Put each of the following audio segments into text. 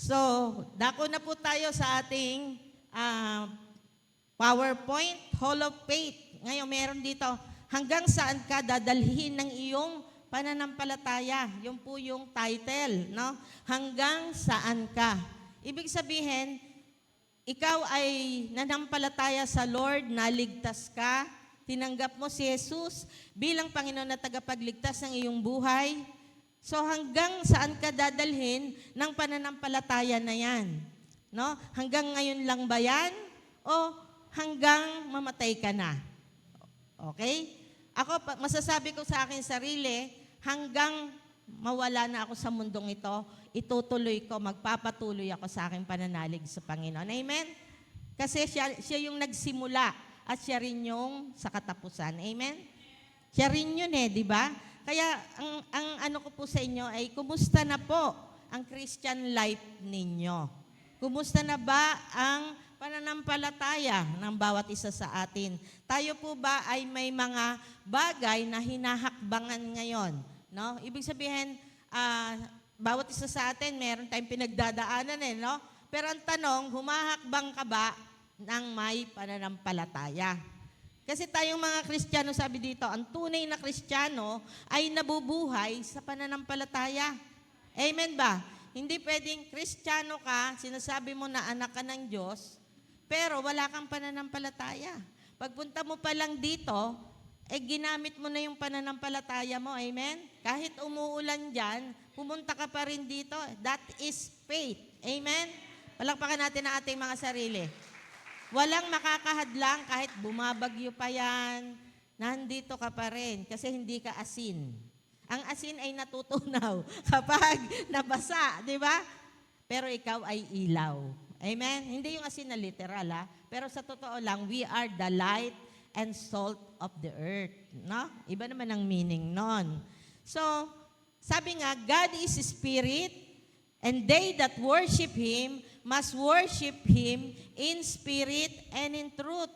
So, dako na po tayo sa ating PowerPoint, Hall of Faith. Ngayon, meron dito, hanggang saan ka dadalhin ng iyong pananampalataya? Yung po yung title, no? Hanggang saan ka? Ibig sabihin, ikaw ay nanampalataya sa Lord, naligtas ka, tinanggap mo si Jesus bilang Panginoon na tagapagligtas ng iyong buhay. So hanggang saan ka dadalhin ng pananampalataya na yan? No? Hanggang ngayon lang ba yan? O hanggang mamatay ka na? Okay? Ako, masasabi ko sa akin sarili, hanggang mawala na ako sa mundong ito, itutuloy ko, magpapatuloy ako sa aking pananalig sa Panginoon. Amen? Kasi siya yung nagsimula at siya rin yung sa katapusan. Amen? Siya rin yun di ba? Kaya ang ano ko po sa inyo ay, kumusta na po ang Christian life ninyo? Kumusta na ba ang pananampalataya ng bawat isa sa atin? Tayo po ba ay may mga bagay na hinahakbangan ngayon? No? Ibig sabihin, bawat isa sa atin, meron tayong pinagdadaanan no? Pero ang tanong, humahakbang ka ba ng may pananampalataya? Kasi tayong mga Kristiyano, sabi dito, ang tunay na Kristiyano ay nabubuhay sa pananampalataya. Amen ba? Hindi pwedeng Kristiyano ka, sinasabi mo na anak ka ng Diyos, pero wala kang pananampalataya. Pagpunta mo pa lang dito, ginamit mo na yung pananampalataya mo. Amen? Kahit umuulan dyan, pumunta ka pa rin dito. That is faith. Amen? Palakpakan natin ang ating mga sarili. Walang makakahadlang kahit bumabagyo pa yan, nandito ka pa rin kasi hindi ka asin. Ang asin ay natutunaw kapag nabasa, di ba? Pero ikaw ay ilaw. Amen? Hindi yung asin na literal, pero sa totoo lang, we are the light and salt of the earth. No? Iba naman ang meaning nun. So, sabi nga, God is Spirit, and they that worship Him must worship Him in spirit and in truth.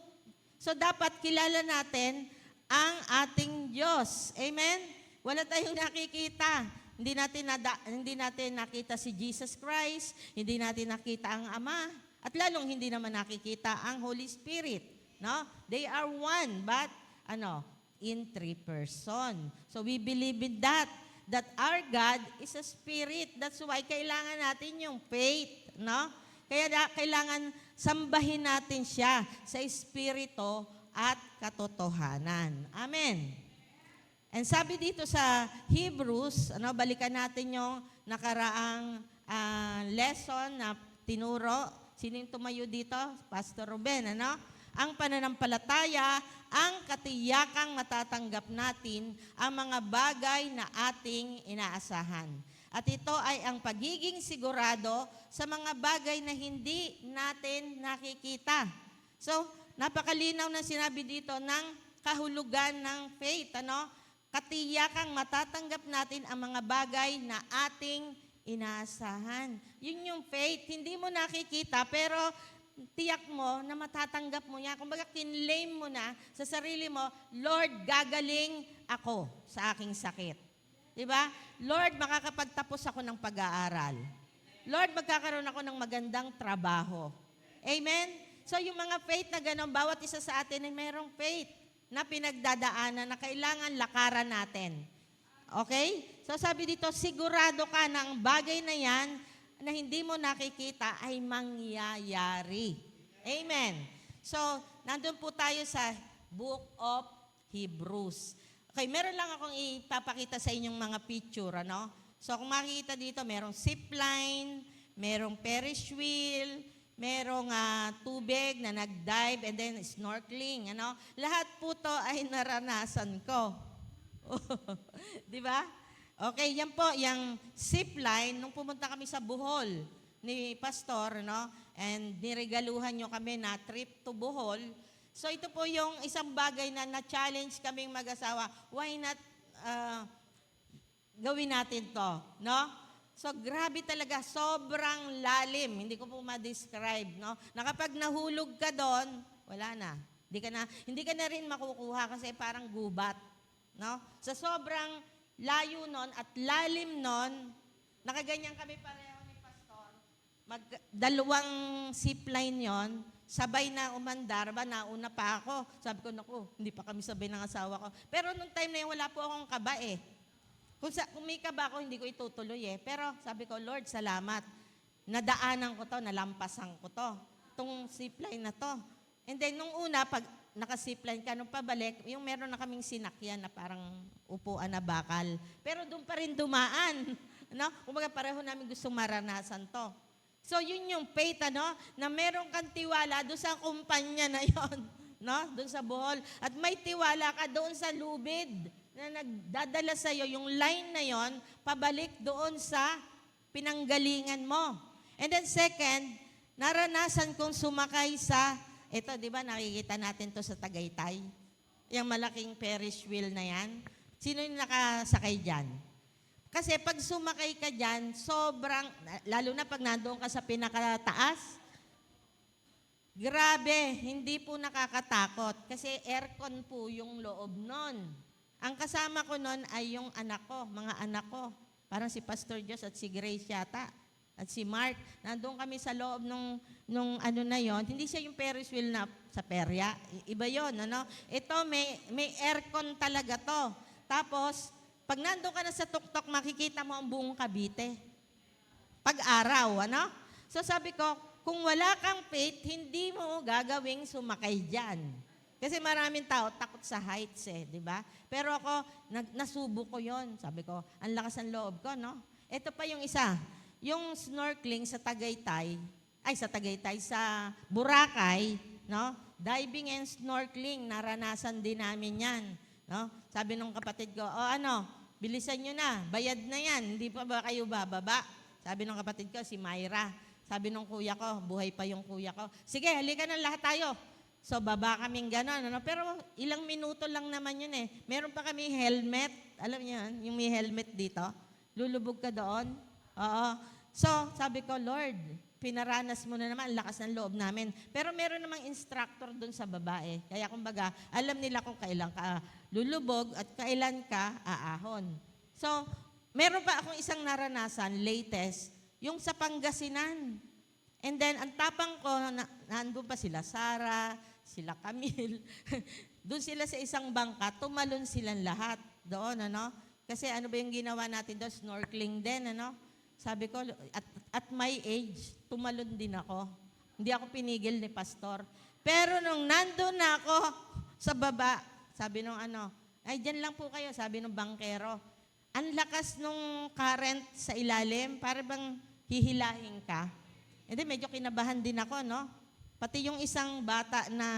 So dapat kilala natin ang ating Diyos. Amen? Wala tayong nakikita. Hindi natin nakita si Jesus Christ, hindi natin nakita ang Ama, at lalong hindi naman nakikita ang Holy Spirit. No? They are one, but in three person. So we believe in that our God is a spirit. That's why kailangan natin yung faith, no? Kaya kailangan sambahin natin siya sa espiritu at katotohanan. Amen. And sabi dito sa Hebrews, balikan natin yung nakaraang lesson na tinuro. Sino yung tumayo dito? Pastor Ruben, Ang pananampalataya, ang katiyakang matatanggap natin ang mga bagay na ating inaasahan. At ito ay ang pagiging sigurado sa mga bagay na hindi natin nakikita. So, napakalinaw na sinabi dito ng kahulugan ng faith. Katiyakang matatanggap natin ang mga bagay na ating inaasahan. Yun yung faith. Hindi mo nakikita, pero tiyak mo na matatanggap mo niya. Kumbaga, kinlaim mo na sa sarili mo, Lord, gagaling ako sa aking sakit. Diba? Lord, makakapagtapos ako ng pag-aaral. Lord, magkakaroon ako ng magandang trabaho. Amen? So, yung mga faith na gano'n, bawat isa sa atin ay mayroong faith na pinagdadaanan na kailangan lakaran natin. Okay? So, sabi dito, sigurado ka na ang bagay na yan na hindi mo nakikita ay mangyayari. Amen. So, nandun po tayo sa Book of Hebrews. Okay, meron lang akong ipapakita sa inyong mga picture, So, kung makikita dito, merong zipline, merong Ferris wheel, merong tubig na nag-dive, and then snorkeling, Lahat po to ay naranasan ko. Di ba? Okay, yan po, yung zipline, nung pumunta kami sa Bohol ni Pastor, and niregaluhan nyo kami na trip to Bohol. So ito po yung isang bagay na na-challenge kaming mag-asawa. Why not gawin natin to, So grabe talaga, sobrang lalim. Hindi ko po ma-describe, Na kapag nahulog ka doon, wala na. Hindi ka na rin makukuha kasi parang gubat, Sa sobrang layo nun at lalim nun, nakaganyan kami pareho ni Pastor. dalawang zipline yon, sabay na umandar ba, nauna pa ako. Sabi ko, naku, hindi pa kami sabay ng asawa ko. Pero nung time na yun, wala po akong kaba eh. Kung may kaba ako, hindi ko itutuloy eh. Pero sabi ko, Lord, salamat. Nadaanan ko to, nalampasan ko to. Itong zipline na to. And then, nung una, pag naka-zipline ka, nung pabalik, yung meron na kaming sinakyan na parang upuan na bakal. Pero doon pa rin dumaan. No? Kumbaga, pareho namin gustong maranasan to. So, yun yung faith, na meron kang tiwala doon sa kumpanya na yon, no? Doon sa Bohol. At may tiwala ka doon sa lubid na nagdadala sa'yo yung line na yon, pabalik doon sa pinanggalingan mo. And then second, naranasan kong sumakay sa, ito, di ba, nakikita natin to sa Tagaytay? Yung malaking Ferris wheel na yan. Sino yung nakasakay dyan? Kasi pag sumakay ka dyan, sobrang, lalo na pag nandoon ka sa pinakataas, grabe, hindi po nakakatakot. Kasi aircon po yung loob nun. Ang kasama ko nun ay yung anak ko, mga anak ko. Parang si Pastor Diyos at si Grace yata. At si Mark. Nandoon kami sa loob nung ano na yon. Hindi siya yung Ferris wheel na sa perya. Iba yon, ano? Ito, may aircon talaga to. Tapos, pag nandoon ka na sa tuktok, makikita mo ang buong Cavite. Pag-araw, ano? So sabi ko, kung wala kang faith, hindi mo gagawing sumakay dyan. Kasi maraming tao takot sa heights eh, di ba? Pero ako, nasubo ko yon. Sabi ko, ang lakas ng loob ko, no? Ito pa yung isa, yung snorkeling sa Tagaytay, sa Boracay, no? Diving and snorkeling, naranasan din namin yan. No? Sabi nung kapatid ko, bilisan nyo na, bayad na yan, hindi pa ba kayo bababa? Sabi nung kapatid ko, si Myra. Sabi nung kuya ko, buhay pa yung kuya ko, sige, halika na lahat tayo. So, baba kaming gano'n. Pero ilang minuto lang naman yun eh. Meron pa kami helmet. Alam niyo yun, yung may helmet dito. Lulubog ka doon. Oo. So, sabi ko, Lord, pinaranas mo na naman, lakas ng loob namin. Pero meron namang instructor doon sa babae. Kaya kumbaga, alam nila kung kailan ka lulubog at kailan ka aahon. So, meron pa akong isang naranasan, latest, yung sa Pangasinan. And then, ang tapang ko, nandun pa sila Sarah, sila Camille. Doon sila sa isang bangka, tumalon silang lahat doon, Kasi ano ba yung ginawa natin doon? Snorkeling din, Sabi ko, at my age, tumalon din ako. Hindi ako pinigil ni pastor. Pero nung nandun na ako sa baba, sabi nung ay dyan lang po kayo, sabi nung bangkero. Ang lakas nung current sa ilalim, para bang hihilahin ka. Hindi, medyo kinabahan din ako, no? Pati yung isang bata na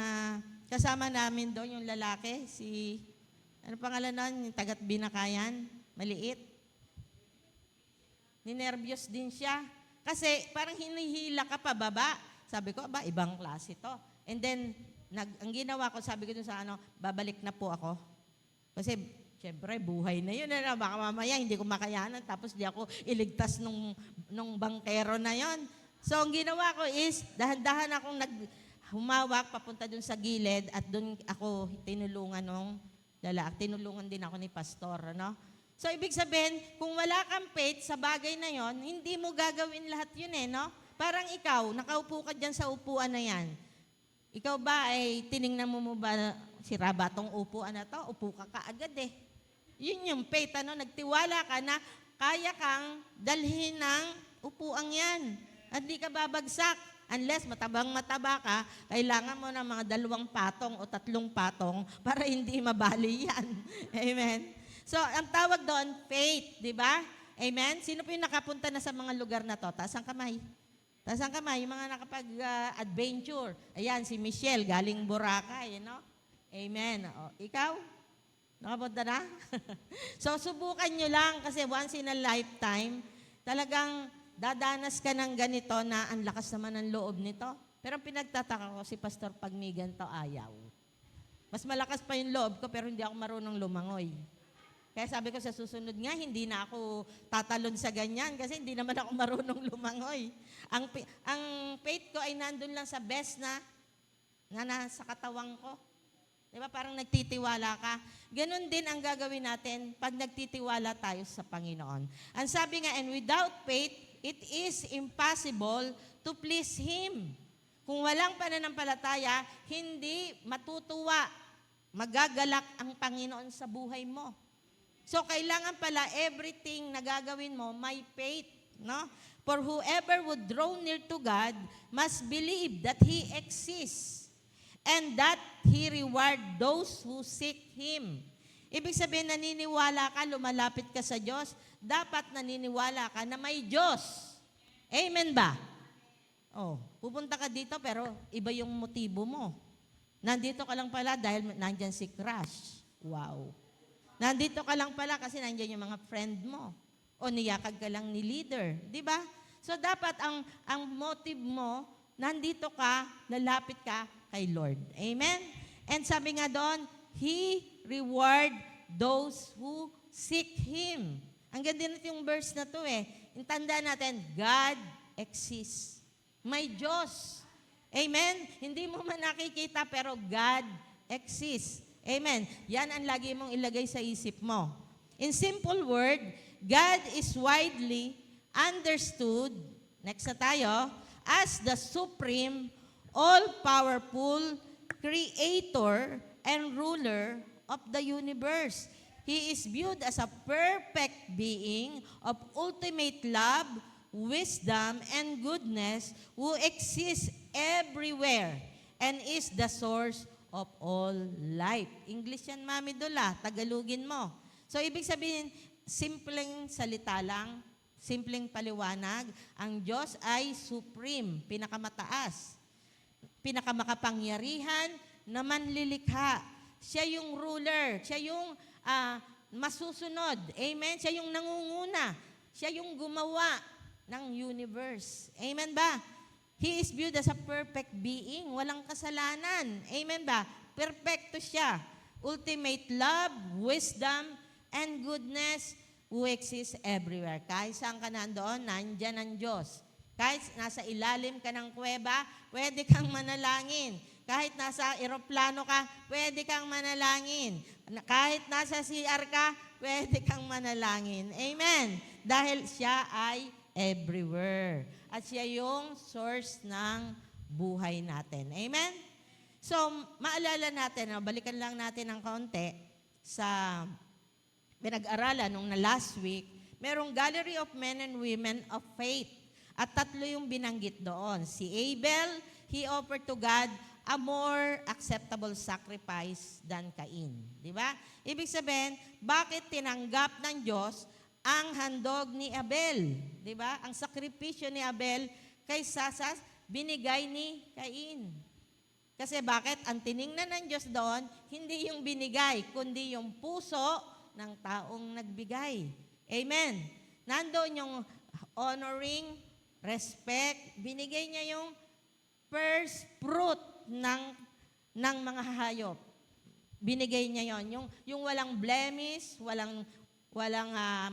kasama namin doon, yung lalaki, ano pangalan nun? Yung tagat Binakayan, maliit. Ninervyos din siya. Kasi parang hinihila ka pa baba. Sabi ko, ibang klase to. And then, ang ginawa ko, sabi ko dun sa babalik na po ako. Kasi, syempre, buhay na yun. Baka mamaya, hindi ko makayanan. Tapos, di ako iligtas nung bangkero na yon. So, ang ginawa ko is, dahan-dahan akong humawak papunta dun sa gilid at dun ako tinulungan nung lalaki. Tinulungan din ako ni pastor, So, ibig sabihin, kung wala kang faith sa bagay na yon, hindi mo gagawin lahat yun Parang ikaw, nakaupo ka dyan sa upuan na yan. Ikaw ba ay tiningnan mo ba sira ba tong upuan na to? Upo ka kaagad eh. Yun yung faith, nagtiwala ka na kaya kang dalhin ng upuang yan. At di ka babagsak. Unless mataba ka, kailangan mo ng mga 2 patong o 3 patong para hindi mabali yan. Amen? So, ang tawag doon, faith, di ba? Amen? Sino po yung nakapunta na sa mga lugar na to? Taas ang kamay. Taas ang kamay, yung mga nakapag-adventure. Ayan, si Michelle, galing Boracay, Amen. O, ikaw? Nakapunta na? So, subukan nyo lang kasi once in a lifetime, talagang dadanas ka ng ganito na ang lakas naman ng loob nito. Pero ang pinagtataka ko, si Pastor Pagmigan to ayaw. Mas malakas pa yung loob ko pero hindi ako marunong lumangoy. Kaya sabi ko sa susunod nga, hindi na ako tatalon sa ganyan kasi hindi naman ako marunong lumangoy. Ang faith ko ay nandun lang sa best na nasa katawang ko. Diba? Parang nagtitiwala ka. Ganon din ang gagawin natin pag nagtitiwala tayo sa Panginoon. Ang sabi nga, and without faith, it is impossible to please Him. Kung walang pananampalataya, hindi matutuwa, magagalak ang Panginoon sa buhay mo. So, kailangan pala everything na gagawin mo, may faith, no? For whoever would draw near to God must believe that He exists and that He reward those who seek Him. Ibig sabihin, naniniwala ka, lumalapit ka sa Diyos, dapat naniniwala ka na may Diyos. Amen ba? Oh, pupunta ka dito pero iba yung motibo mo. Nandito ka lang pala dahil nandyan si crush. Wow. Nandito ka lang pala kasi nandyan yung mga friend mo. O niyakag ka lang ni leader. Di ba? So dapat ang motive mo, nandito ka, lalapit ka kay Lord. Amen? And sabi nga doon, He reward those who seek Him. Ang ganda nito yung verse na to eh. Tandaan natin, God exists. May Diyos. Amen? Hindi mo man nakikita pero God exists. Amen? Yan ang lagi mong ilagay sa isip mo. In simple word, God is widely understood, next na tayo, as the supreme, all-powerful creator and ruler of the universe. He is viewed as a perfect being of ultimate love, wisdom, and goodness who exists everywhere and is the source of all life. English yan, Mami Dula. Tagalogin mo. So, ibig sabihin, simpleng salita lang, simpleng paliwanag, ang Diyos ay supreme, pinakamataas, pinakamakapangyarihan, na manlilikha. Siya yung ruler, siya yung masusunod. Amen? Siya yung nangunguna. Siya yung gumawa ng universe. Amen ba? He is viewed as a perfect being. Walang kasalanan. Amen ba? Perfecto siya. Ultimate love, wisdom, and goodness who exists everywhere. Kahit saan ka nandoon, nandyan ang Diyos. Kahit nasa ilalim ka ng kuweba, pwede kang manalangin. Kahit nasa eroplano ka, pwede kang manalangin. Kahit nasa CR ka, pwede kang manalangin. Amen. Dahil siya ay everywhere. At siya yung source ng buhay natin. Amen? So, maalala natin, balikan lang natin ng kaunti sa pinag-aralan nung na last week, merong gallery of men and women of faith. At 3 yung binanggit doon. Si Abel, he offered to God a more acceptable sacrifice than Cain. Di ba? Ibig sabihin, bakit tinanggap ng Diyos ang handog ni Abel? Di ba? Ang sakripisyo ni Abel kaysa sa binigay ni Cain. Kasi bakit? Ang tiningnan ng Diyos doon, hindi yung binigay, kundi yung puso ng taong nagbigay. Amen. Nandoon yung honoring, respect, binigay niya yung first fruit ng mga hayop. Binigay niya yon, yung walang blemish, walang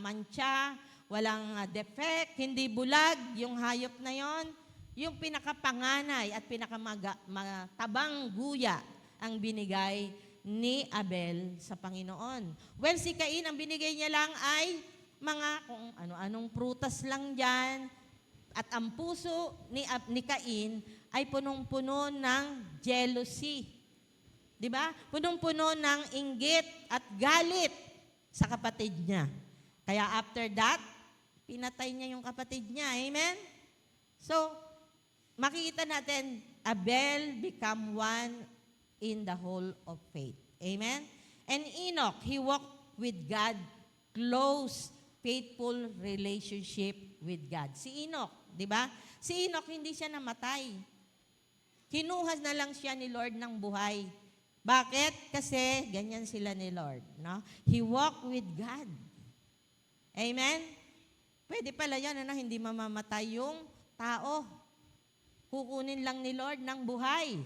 mancha, walang defect, hindi bulag, yung hayop na yon, yung pinakapanganay at pinakamatabang guya ang binigay ni Abel sa Panginoon. Well, si Cain, ang binigay niya lang ay mga kung ano-anong prutas lang dyan. At ang puso ni Cain ay punong-puno ng jealousy. Di ba? Punong-puno ng inggit at galit sa kapatid niya. Kaya after that, pinatay niya yung kapatid niya. Amen? So, makikita natin, Abel become one in the whole of faith. Amen? And Enoch, he walked with God, close, faithful relationship with God. Si Enoch, di ba? Si Enoch, hindi siya namatay. Kinuha na lang siya ni Lord ng buhay. Bakit? Kasi ganyan sila ni Lord. No? He walked with God. Amen? Pwede pala yan, hindi mamamatay yung tao. Kukunin lang ni Lord ng buhay.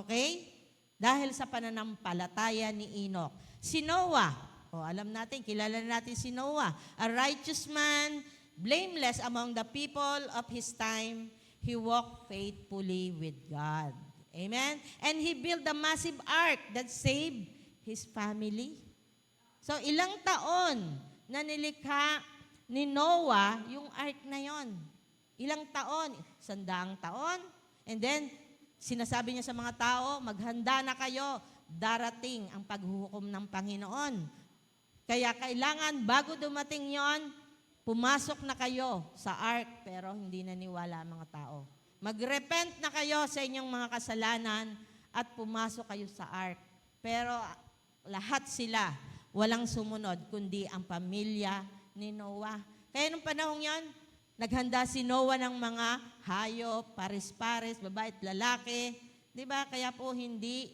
Okay? Dahil sa pananampalataya ni Enoch. Si Noah, alam natin, kilala natin si Noah. A righteous man, blameless among the people of his time, he walked faithfully with God. Amen? And he built a massive ark that saved his family. So, ilang taon na nilikha ni Noah yung ark na yon. Ilang taon? 100 taon. And then, sinasabi niya sa mga tao, maghanda na kayo, darating ang paghuhukom ng Panginoon. Kaya kailangan, bago dumating yon, pumasok na kayo sa ark, pero hindi naniwala ang mga tao. Mag-repent na kayo sa inyong mga kasalanan at pumasok kayo sa ark. Pero lahat sila, walang sumunod, kundi ang pamilya ni Noah. Kaya nung panahon yon, naghanda si Noah ng mga hayop, pares-pares, babae at lalaki. Diba? Kaya po hindi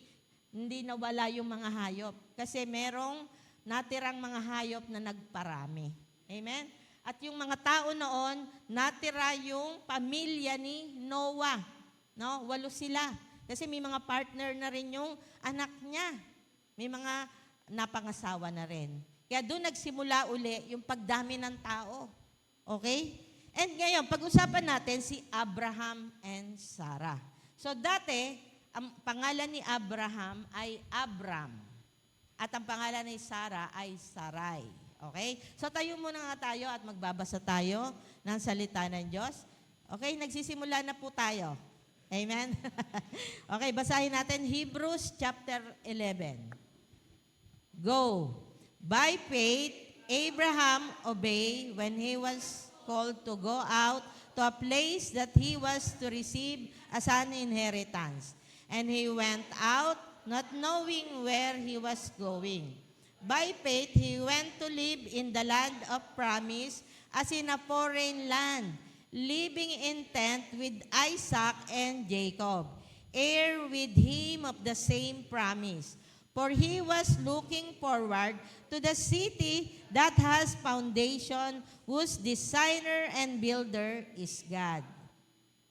nawala yung mga hayop. Kasi merong natirang mga hayop na nagparami. Amen? At yung mga tao noon, natira yung pamilya ni Noah. No? 8 sila. Kasi may mga partner na rin yung anak niya. May mga napangasawa na rin. Kaya doon nagsimula uli yung pagdami ng tao. Okay? And ngayon, pag-usapan natin si Abraham and Sarah. So dati, ang pangalan ni Abraham ay Abram. At ang pangalan ni Sarah ay Sarai. Okay? So tayo muna nga tayo at magbabasa tayo ng salita ng Diyos. Okay? Nagsisimula na po tayo. Amen? Okay, basahin natin Hebrews chapter 11. Go. By faith, Abraham obeyed when he was called to go out to a place that he was to receive as an inheritance. And he went out, not knowing where he was going. By faith, he went to live in the land of promise as in a foreign land, living in tent with Isaac and Jacob, heir with him of the same promise. For he was looking forward to the city that has foundation, whose designer and builder is God.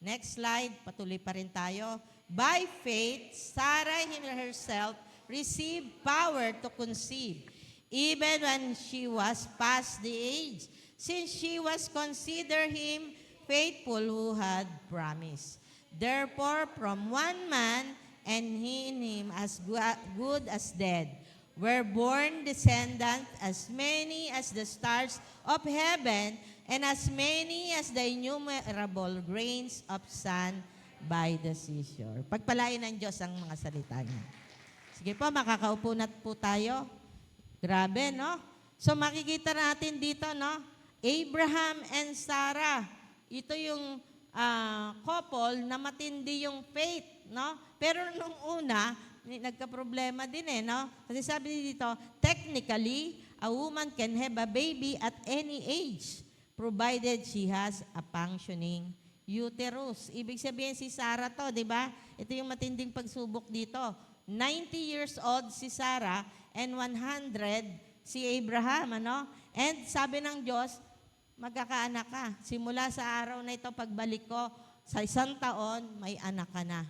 Next slide, patuloy pa rin tayo. By faith, Sarah herself received power to conceive, even when she was past the age, since she was considered him faithful who had promised. Therefore, from one man, and he in him as good as dead, were born descendants as many as the stars of heaven, and as many as the innumerable grains of sand by the seashore. Pagpalain ng Diyos ang mga salita niya. Sige po, makakaupo na po tayo. Grabe, no? So makikita natin dito, no? Abraham and Sarah. Ito yung couple na matindi yung faith, no? Pero nung una, nagka-problema din no? Kasi sabi dito, technically, a woman can have a baby at any age, provided she has a functioning uterus. Ibig sabihin si Sarah to, di ba? Ito yung matinding pagsubok dito. 90 years old si Sarah and 100 si Abraham, ano? And sabi ng Diyos, magkakaanak ka. Simula sa araw na ito, pagbalik ko, sa 1 taon, may anak ka na.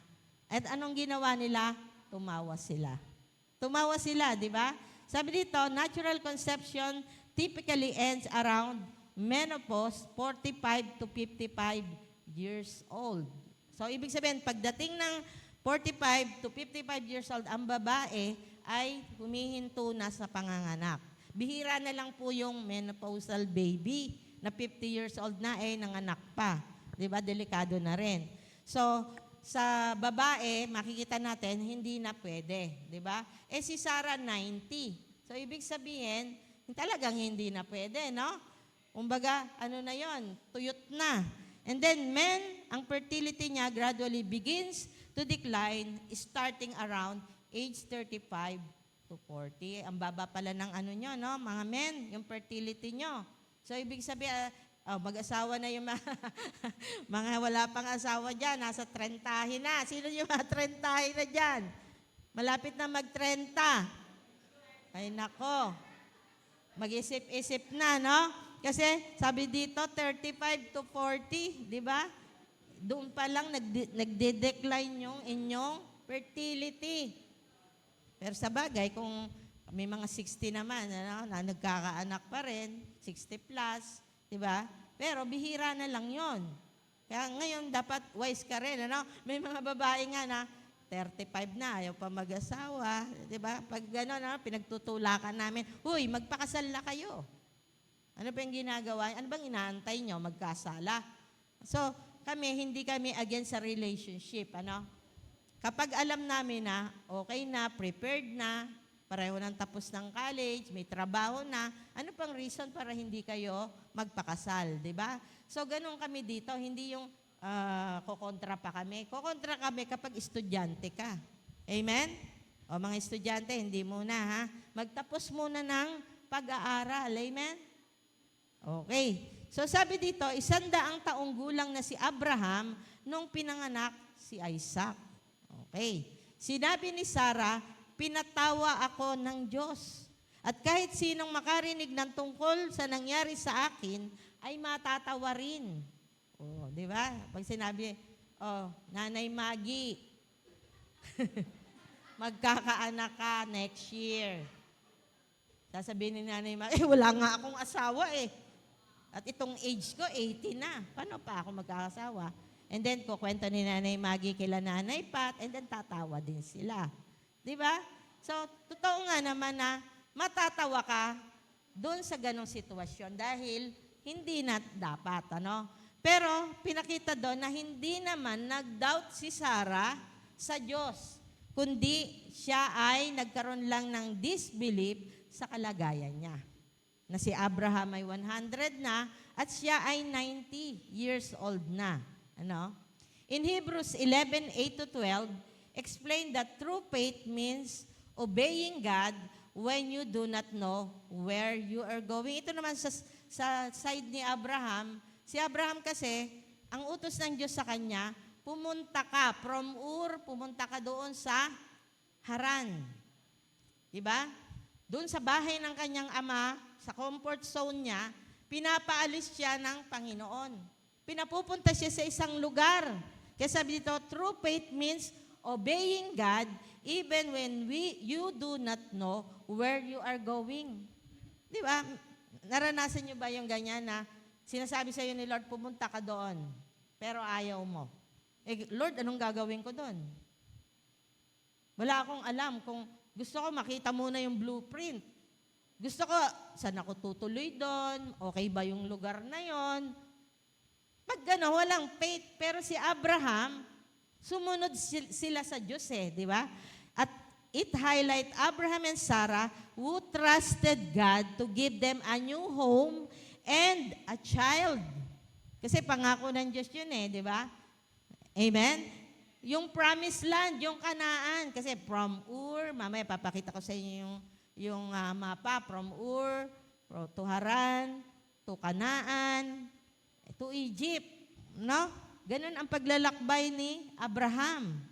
At anong ginawa nila? Tumawa sila. Tumawa sila, di ba? Sabi dito, natural conception typically ends around menopause, 45 to 55 years old. So, ibig sabihin, pagdating ng 45 to 55 years old, ang babae ay humihinto na sa panganganak. Bihira na lang po yung menopausal baby na 50 years old na nanganak pa. Diba? Delikado na rin. So, sa babae, makikita natin, hindi na pwede. Diba? Si Sarah, 90. So, ibig sabihin, talagang hindi na pwede, no? Kumbaga, ano na yon, tuyot na. And then, men, ang fertility niya gradually begins to decline starting around age 35 to 40. Ang baba pala ng ano nyo, no? Mga men, yung fertility nyo. So, ibig sabihin, mag-asawa na yung mga wala pang asawa dyan, nasa 30 na. Sino yung mga 30 na dyan? Malapit na mag-30. Ay, nako. Mag-isip-isip na, no? Kasi, sabi dito, 35 to 40, di ba? Doon pa lang nagde-decline yung inyong fertility. Pero sa bagay, kung may mga 60 naman, na nagkakaanak pa rin, 60 plus, di ba? Pero bihira na lang yon. Kaya ngayon, dapat wise ka rin, ano? May mga babae nga na 35 na, ayaw pa mag-asawa, di ba? Pag gano'n, pinagtutulakan namin, huy, magpakasal na kayo. Ano pa yung ginagawa? Ano bang inaantay nyo? Magkasala. So, hindi kami against sa relationship. Ano? Kapag alam namin na okay na, prepared na, pareho nang tapos ng college, may trabaho na, ano pang reason para hindi kayo magpakasal, di ba? So, ganun kami dito. Hindi yung kukontra pa kami. Kukontra kami kapag estudyante ka. Amen? O mga estudyante, hindi muna ha. Magtapos muna ng pag-aaral. Amen? Okay. So sabi dito, 100 taong gulang na si Abraham nung pinanganak si Isaac. Okay. Sinabi ni Sarah, pinatawa ako ng Diyos. At kahit sinong makarinig ng tungkol sa nangyari sa akin, ay matatawa rin. Oh, di ba? Pag sinabi, Nanay Maggie, magkakaanak ka next year. Sasabihin ni Nanay Maggie, wala nga akong asawa eh. At itong age ko, 80 na. Paano pa ako magkakasawa? And then, kukwento ni Nanay Maggie kila Nanay Pat, and then tatawa din sila. Di ba? So, totoo nga naman na matatawa ka doon sa ganong sitwasyon dahil hindi na dapat, ano? Pero, pinakita doon na hindi naman nag-doubt si Sarah sa Diyos, kundi siya ay nagkaroon lang ng disbelief sa kalagayan niya. Na si Abraham ay 100 na at siya ay 90 years old na. Ano? In Hebrews 11:8-12, explain that true faith means obeying God when you do not know where you are going. Ito naman sa side ni Abraham, si Abraham kasi, ang utos ng Diyos sa kanya, pumunta ka from Ur, pumunta ka doon sa Haran. Diba? Doon sa bahay ng kanyang ama, sa comfort zone niya, pinapaalis siya ng Panginoon. Pinapupunta siya sa isang lugar. Kaya sabi dito, true faith means obeying God even when you do not know where you are going. Di ba? Naranasan niyo ba yung ganyan na sinasabi sa iyo ni Lord, pumunta ka doon, pero ayaw mo. Lord, anong gagawin ko doon? Wala akong alam. Kung gusto ko, makita muna yung blueprint. Gusto ko, saan ako tutuloy doon? Okay ba yung lugar na yon? Pag gano'n, walang faith. Pero si Abraham, sumunod sila sa Diyos di ba? At it highlight Abraham and Sarah who trusted God to give them a new home and a child. Kasi pangako ng Diyos yun di ba? Amen? Yung promised land, yung Kanaan. Kasi from Ur, mamaya papakita ko sa inyo yung mapa, from Ur, to Haran, to Kanaan, to Egypt. No? Ganun ang paglalakbay ni Abraham.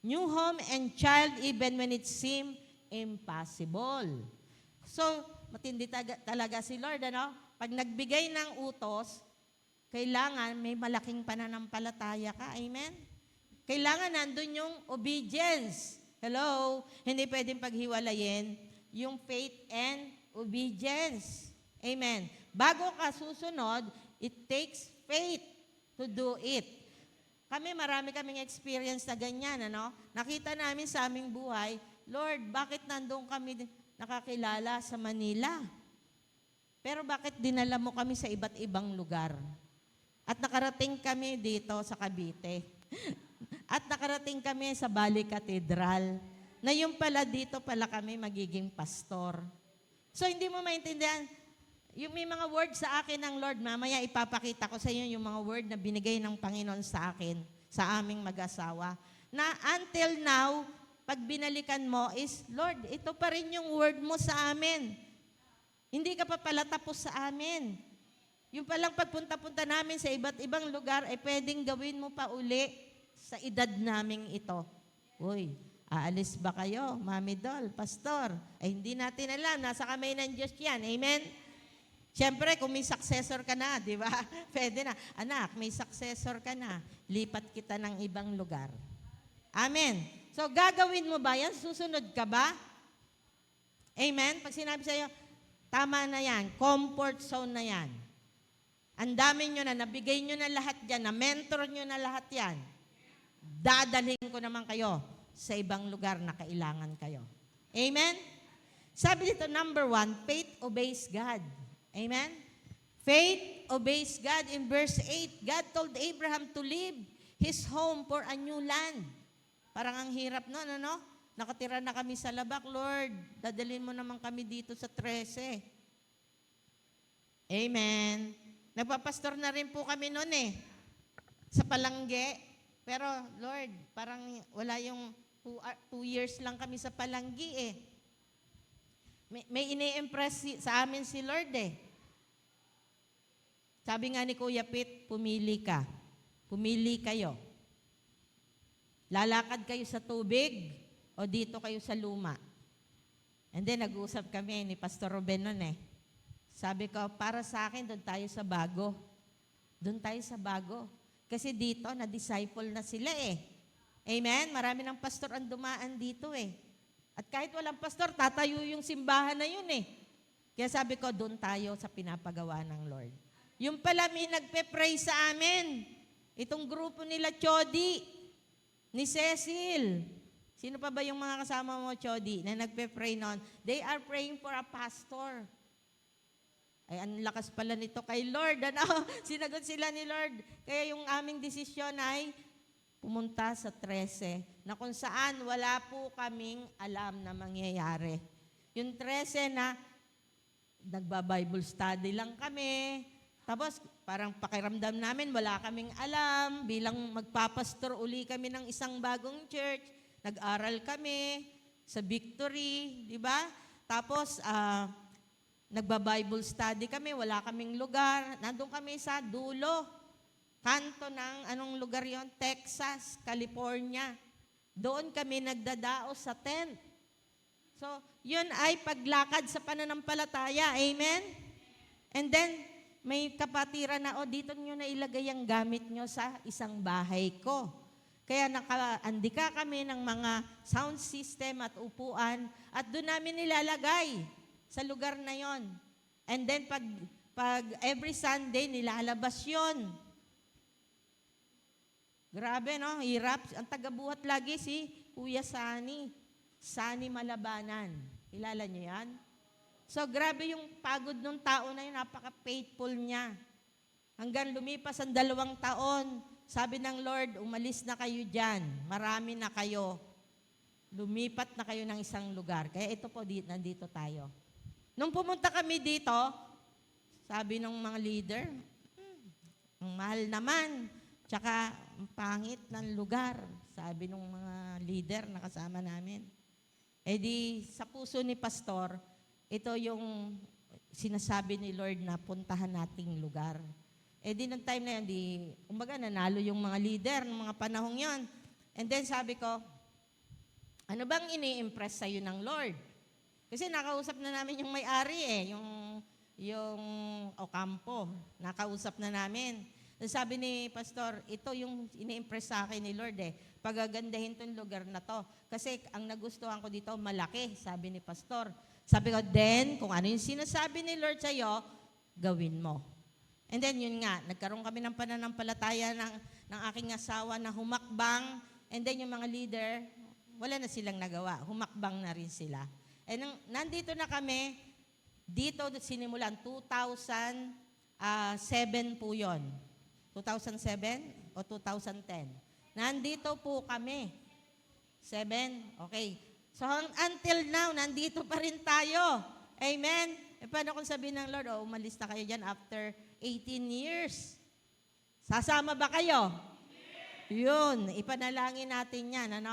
New home and child even when it seemed impossible. So, matindi talaga si Lord, ano? Pag nagbigay ng utos, kailangan may malaking pananampalataya ka. Amen? Kailangan nandun yung obedience. Hello? Hindi pwedeng paghiwalayin yung faith and obedience. Amen. Bago ka susunod, it takes faith to do it. Marami kaming experience na ganyan, ano? Nakita namin sa aming buhay, Lord, bakit nandun kami nakakilala sa Manila? Pero bakit dinala mo kami sa iba't ibang lugar? At nakarating kami dito sa Cavite. At nakarating kami sa Bali Cathedral. Na yung pala dito pala kami magiging pastor. So hindi mo maintindihan, yung may mga word sa akin ng Lord, mamaya ipapakita ko sa inyo yung mga word na binigay ng Panginoon sa akin, sa aming mag-asawa, na until now, pag binalikan mo is, Lord, ito pa rin yung word mo sa amin. Hindi ka pa pala tapos sa amin. Yung palang pagpunta-punta namin sa iba't ibang lugar, ay pwedeng gawin mo pa uli sa edad naming ito. Uy, aalis ba kayo, Mami Dol, Pastor? Ay hindi natin alam, nasa kamay ng Diyos yan. Amen? Siyempre, kung may successor ka na, di ba? Pwede na. Anak, may successor ka na. Lipat kita ng ibang lugar. Amen. So, gagawin mo ba yan? Susunod ka ba? Amen? Pag sinabi sa'yo, tama na yan. Comfort zone na yan. Ang dami nyo na, nabigay nyo na lahat yan, na-mentor nyo na lahat yan. Dadalhin ko naman kayo sa ibang lugar na kailangan kayo. Amen? Sabi dito, number 1, faith obeys God. Amen? Faith obeys God. In verse 8, God told Abraham to leave his home for a new land. Parang ang hirap nun, ano? Nakatira na kami sa Labak, Lord. Dadalhin mo naman kami dito sa 13. Amen. Nagpapastor na rin po kami noon sa Palangge. Pero, Lord, parang wala yung 2 years lang kami sa Palanggi May ini-impress sa amin si Lord Sabi nga ni Kuya Pit, pumili ka. Pumili kayo. Lalakad kayo sa tubig o dito kayo sa luma. And then, nag-uusap kami ni Pastor Ruben noon Sabi ko, para sa akin, doon tayo sa bago. Doon tayo sa bago. Kasi dito, na-disciple na sila Amen? Marami ng pastor ang dumaan dito At kahit walang pastor, tatayo yung simbahan na yun Kaya sabi ko, doon tayo sa pinapagawa ng Lord. Yung pala may nagpe-pray sa amin. Itong grupo nila, Chody, ni Cecil. Sino pa ba yung mga kasama mo, Chody, na nagpe-pray noon? They are praying for a pastor. Ay, ang lakas pala nito kay Lord. Sinagot sila ni Lord. Kaya yung aming desisyon ay pumunta sa 13, na kung saan wala po kaming alam na mangyayari. Yung 13 na nagba-Bible study lang kami, tapos parang pakiramdam namin wala kaming alam, bilang magpapastor uli kami ng isang bagong church, nag-aral kami sa Victory, di ba? Tapos, nagba-Bible study kami, wala kaming lugar. Nandun kami sa dulo, kanto ng, anong lugar yon? Texas, California. Doon kami nagdadaos sa tent. So, yun ay paglakad sa pananampalataya. Amen? And then, may kapatiran na, dito nyo na ilagay ang gamit nyo sa isang bahay ko. Kaya nakaandika kami ng mga sound system at upuan at doon namin nilalagay sa lugar na yon. And then pag every Sunday nilalabas yon. Grabe no, hirap. Ang tagabuhat lagi si Kuya Sani. Sani Malabanan. Kilala niyo yan? So grabe yung pagod ng tao na yun, napaka-faithful niya. Hanggang lumipas ang 2 taon, sabi ng Lord, umalis na kayo dyan. Marami na kayo. Lumipat na kayo ng isang lugar. Kaya ito po, nandito tayo. Nung pumunta kami dito, sabi ng mga leader, ang mahal naman, tsaka ang pangit ng lugar, sabi ng mga leader na kasama namin. Sa puso ni Pastor, ito yung sinasabi ni Lord na puntahan nating lugar. Nung time na yun, umbaga nanalo yung mga leader ng mga panahong yon. And then sabi ko, ano bang ini-impress sa'yo ng Lord? Kasi nakausap na namin yung may-ari yung Ocampo. Nakausap na namin. Sabi ni Pastor, ito yung ini-impress sa akin ni Lord pagagandahin tong lugar na to. Kasi ang nagustuhan ko dito, malaki, sabi ni Pastor. Sabi ko, then, kung ano yung sinasabi ni Lord sa'yo, gawin mo. And then, yun nga, nagkaroon kami ng pananampalataya ng aking asawa na humakbang. And then, yung mga leader, wala na silang nagawa. Humakbang na rin sila. Nandito na kami, dito sinimulan, 2007 po yun. 2007 o 2010. Nandito po kami. 7? Okay. So until now, nandito pa rin tayo. Amen? Paano kung sabihin ng Lord, umalis na kayo dyan after 18 years? Sasama ba kayo? Yun, ipanalangin natin yan,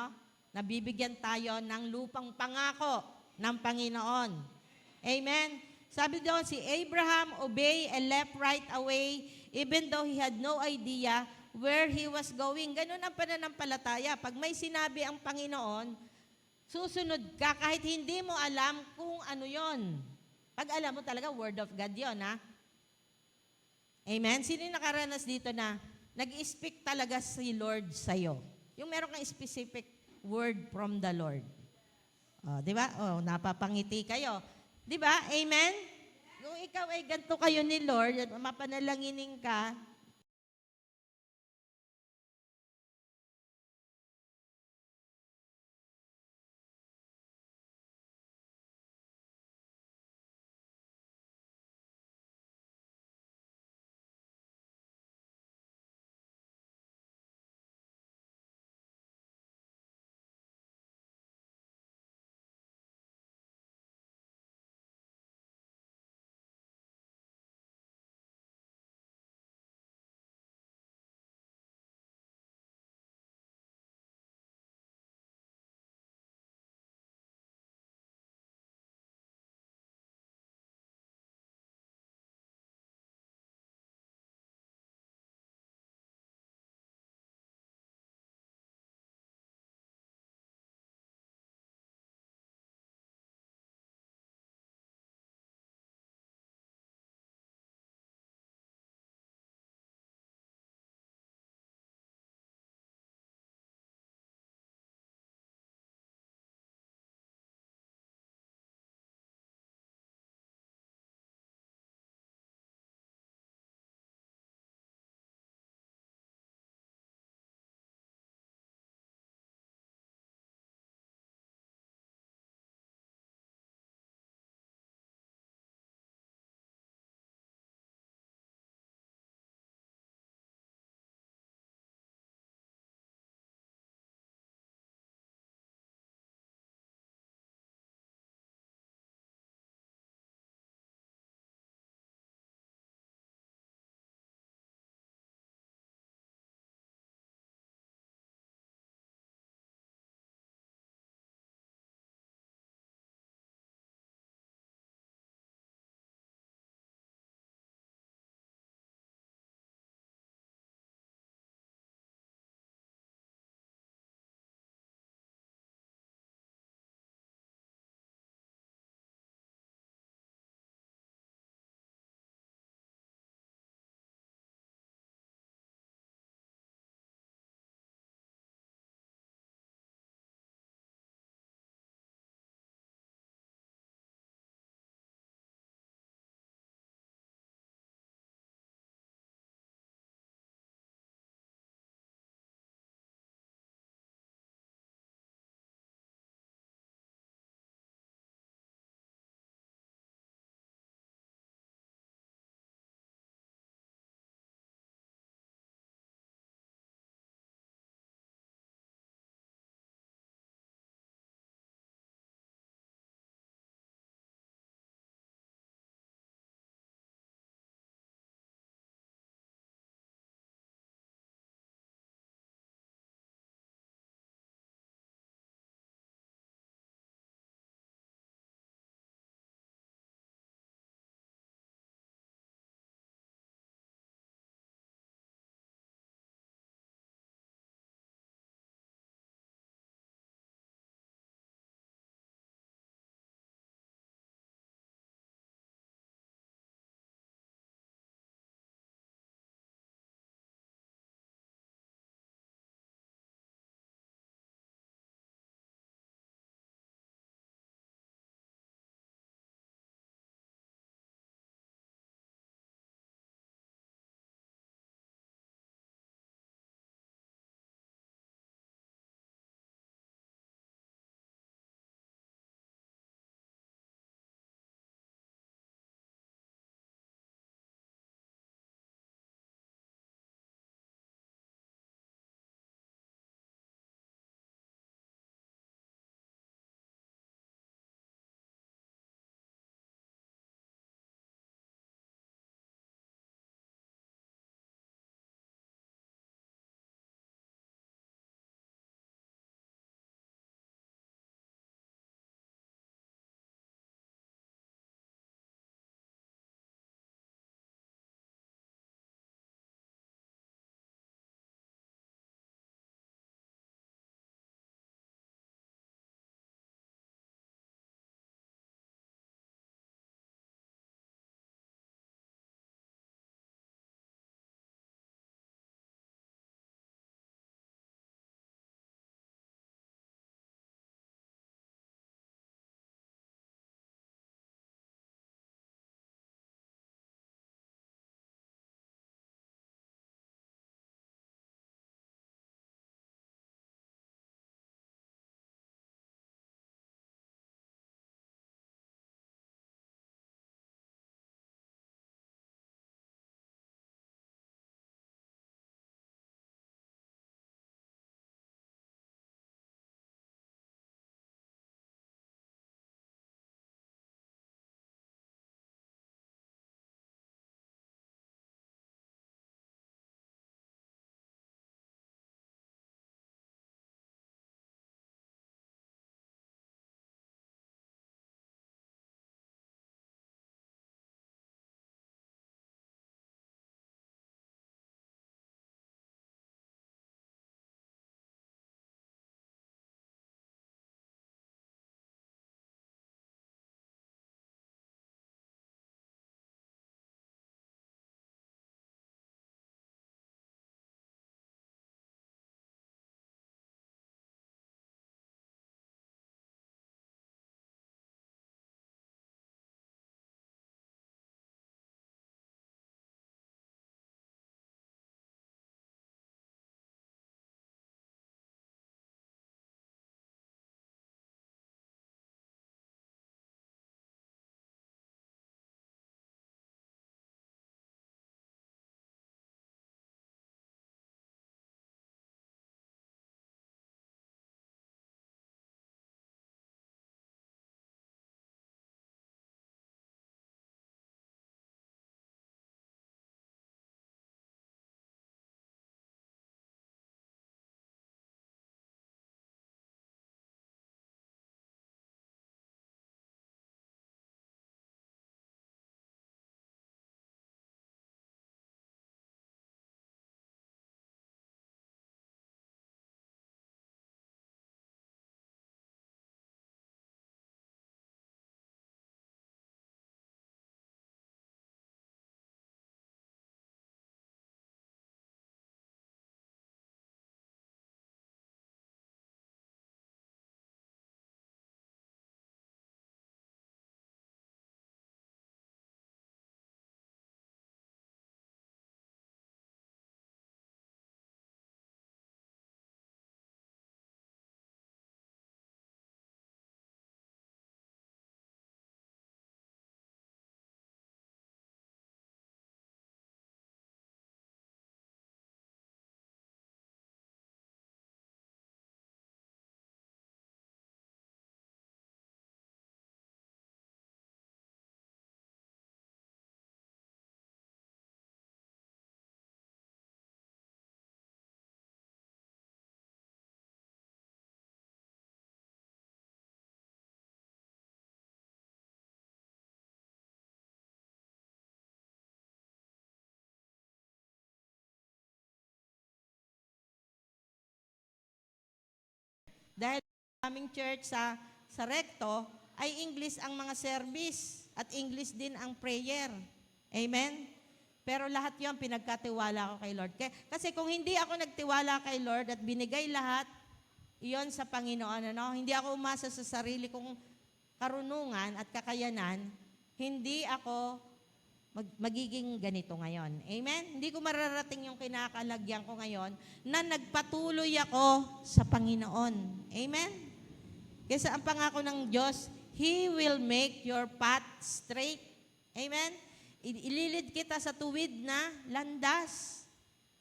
Nabibigyan tayo ng lupang pangako ng Panginoon. Amen? Sabi doon, si Abraham obeyed and left right away even though he had no idea where he was going. Ganun ang pananampalataya. Pag may sinabi ang Panginoon, susunod ka kahit hindi mo alam kung ano yon. Pag alam mo talaga, Word of God yon, Amen? Sino yung nakaranas dito na nag-speak talaga si Lord sa'yo? Yung meron kang specific word from the Lord. Di ba? Napapangiti kayo. Di ba? Amen? Kung ikaw ay ganito kayo ni Lord, mapanalanginin ka, Dahil aming church sa Recto ay English ang mga service at English din ang prayer. Amen? Pero lahat yon pinagkatiwala ko kay Lord. Kasi kung hindi ako nagtiwala kay Lord at binigay lahat, iyon sa Panginoon, hindi ako umasa sa sarili kong karunungan at kakayanan, hindi ako magiging ganito ngayon. Amen? Hindi ko mararating yung kinakalagyan ko ngayon na nagpatuloy ako sa Panginoon. Amen? Kasi ang pangako ng Diyos, He will make your path straight. Amen? Ililid kita sa tuwid na landas.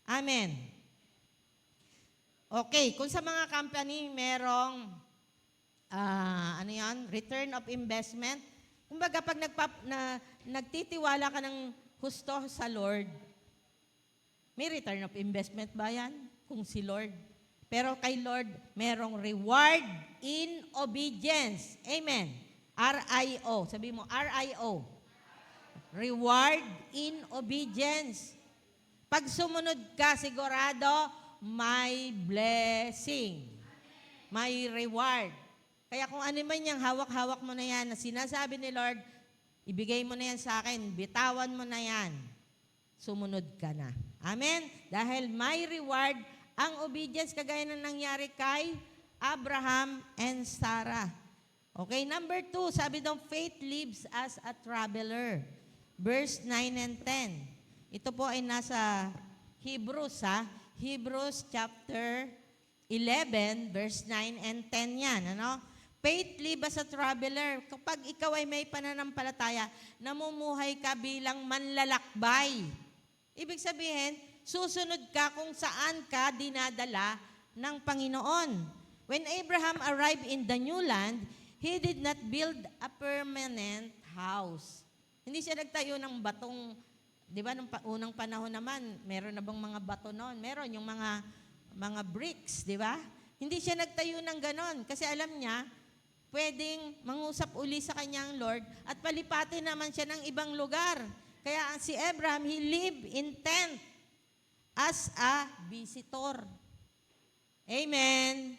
Amen. Okay, kung sa mga company merong return of investment, kumbaga pag nagtitiwala ka ng husto sa Lord, may return of investment ba yan? Kung si Lord. Pero kay Lord, merong reward in obedience. Amen. R-I-O. Sabi mo, R-I-O. Reward in obedience. Pag sumunod ka, sigurado, may blessing. May reward. Kaya kung ano man yung hawak-hawak mo na yan, na sinasabi ni Lord, ibigay mo na yan sa akin, bitawan mo na yan, sumunod ka na. Amen? Dahil may reward ang obedience, kagaya na nangyari kay Abraham and Sarah. Okay, number 2, sabi daw, faith lives as a traveler. Verse 9 and 10. Ito po ay nasa Hebrews, Hebrews chapter 11, verse 9 and 10 yan. Faith live as a traveler. Kapag ikaw ay may pananampalataya, namumuhay ka bilang manlalakbay. Ibig sabihin, susunod ka kung saan ka dinadala ng Panginoon. When Abraham arrived in the new land, he did not build a permanent house. Hindi siya nagtayo ng batong, di ba, nung unang panahon naman, meron na bang mga bato noon? Meron yung mga bricks, di ba? Hindi siya nagtayo ng ganon kasi alam niya, pwedeng mangusap uli sa kanyang Lord at palipatin naman siya ng ibang lugar. Kaya si Abraham, he lived in tent as a visitor. Amen.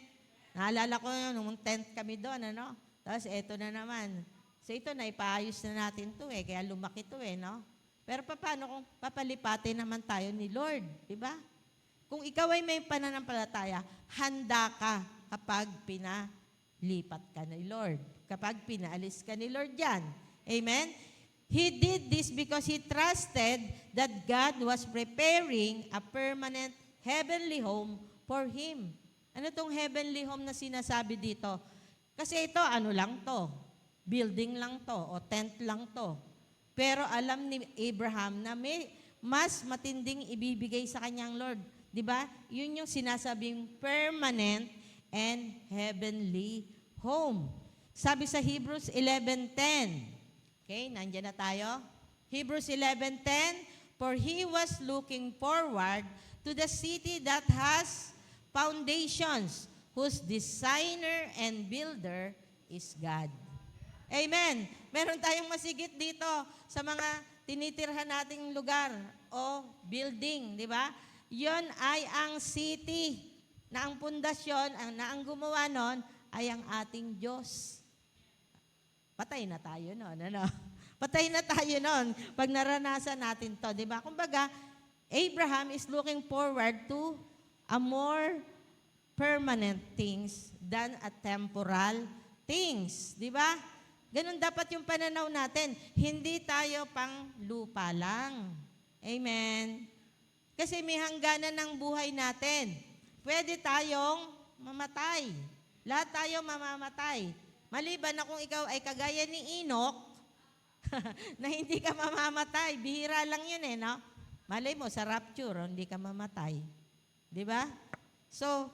Naalala ko nung tent kami doon, Tapos eto na naman. So ito na, ipaayos na natin to kaya lumaki to Pero paano kung papalipatin naman tayo ni Lord, di ba? Kung ikaw ay may pananampalataya, handa ka kapag pinalipat ka ni Lord. Kapag pinaalis ka ni Lord dyan. Amen? He did this because he trusted that God was preparing a permanent heavenly home for him. Ano tong heavenly home na sinasabi dito? Kasi ito, lang to? Building lang to o tent lang to. Pero alam ni Abraham na may mas matinding ibibigay sa kanyang Lord. Di ba? Yun yung sinasabing permanent and heavenly home. Sabi sa Hebrews 11:10. Okay, nandiyan na tayo. Hebrews 11:10, for he was looking forward to the city that has foundations, whose designer and builder is God. Amen. Meron tayong masigit dito sa mga tinitirhan nating lugar o building, di ba? Yon ay ang city na ang pundasyon, ang gumawa nun ay ang ating Diyos. Patay na tayo nun, Patay na tayo nun pag naranasan natin to, di ba? Kumbaga, Abraham is looking forward to a more permanent things than a temporal things, di ba? Ganun dapat yung pananaw natin. Hindi tayo pang lupa lang. Amen. Kasi may hangganan ng buhay natin. Pwede tayong mamatay. Lahat tayo mamamatay. Maliban na kung ikaw ay kagaya ni Enoch, na hindi ka mamamatay. Bihira lang yun Malay mo, sa rapture, hindi ka mamatay. Di ba? So,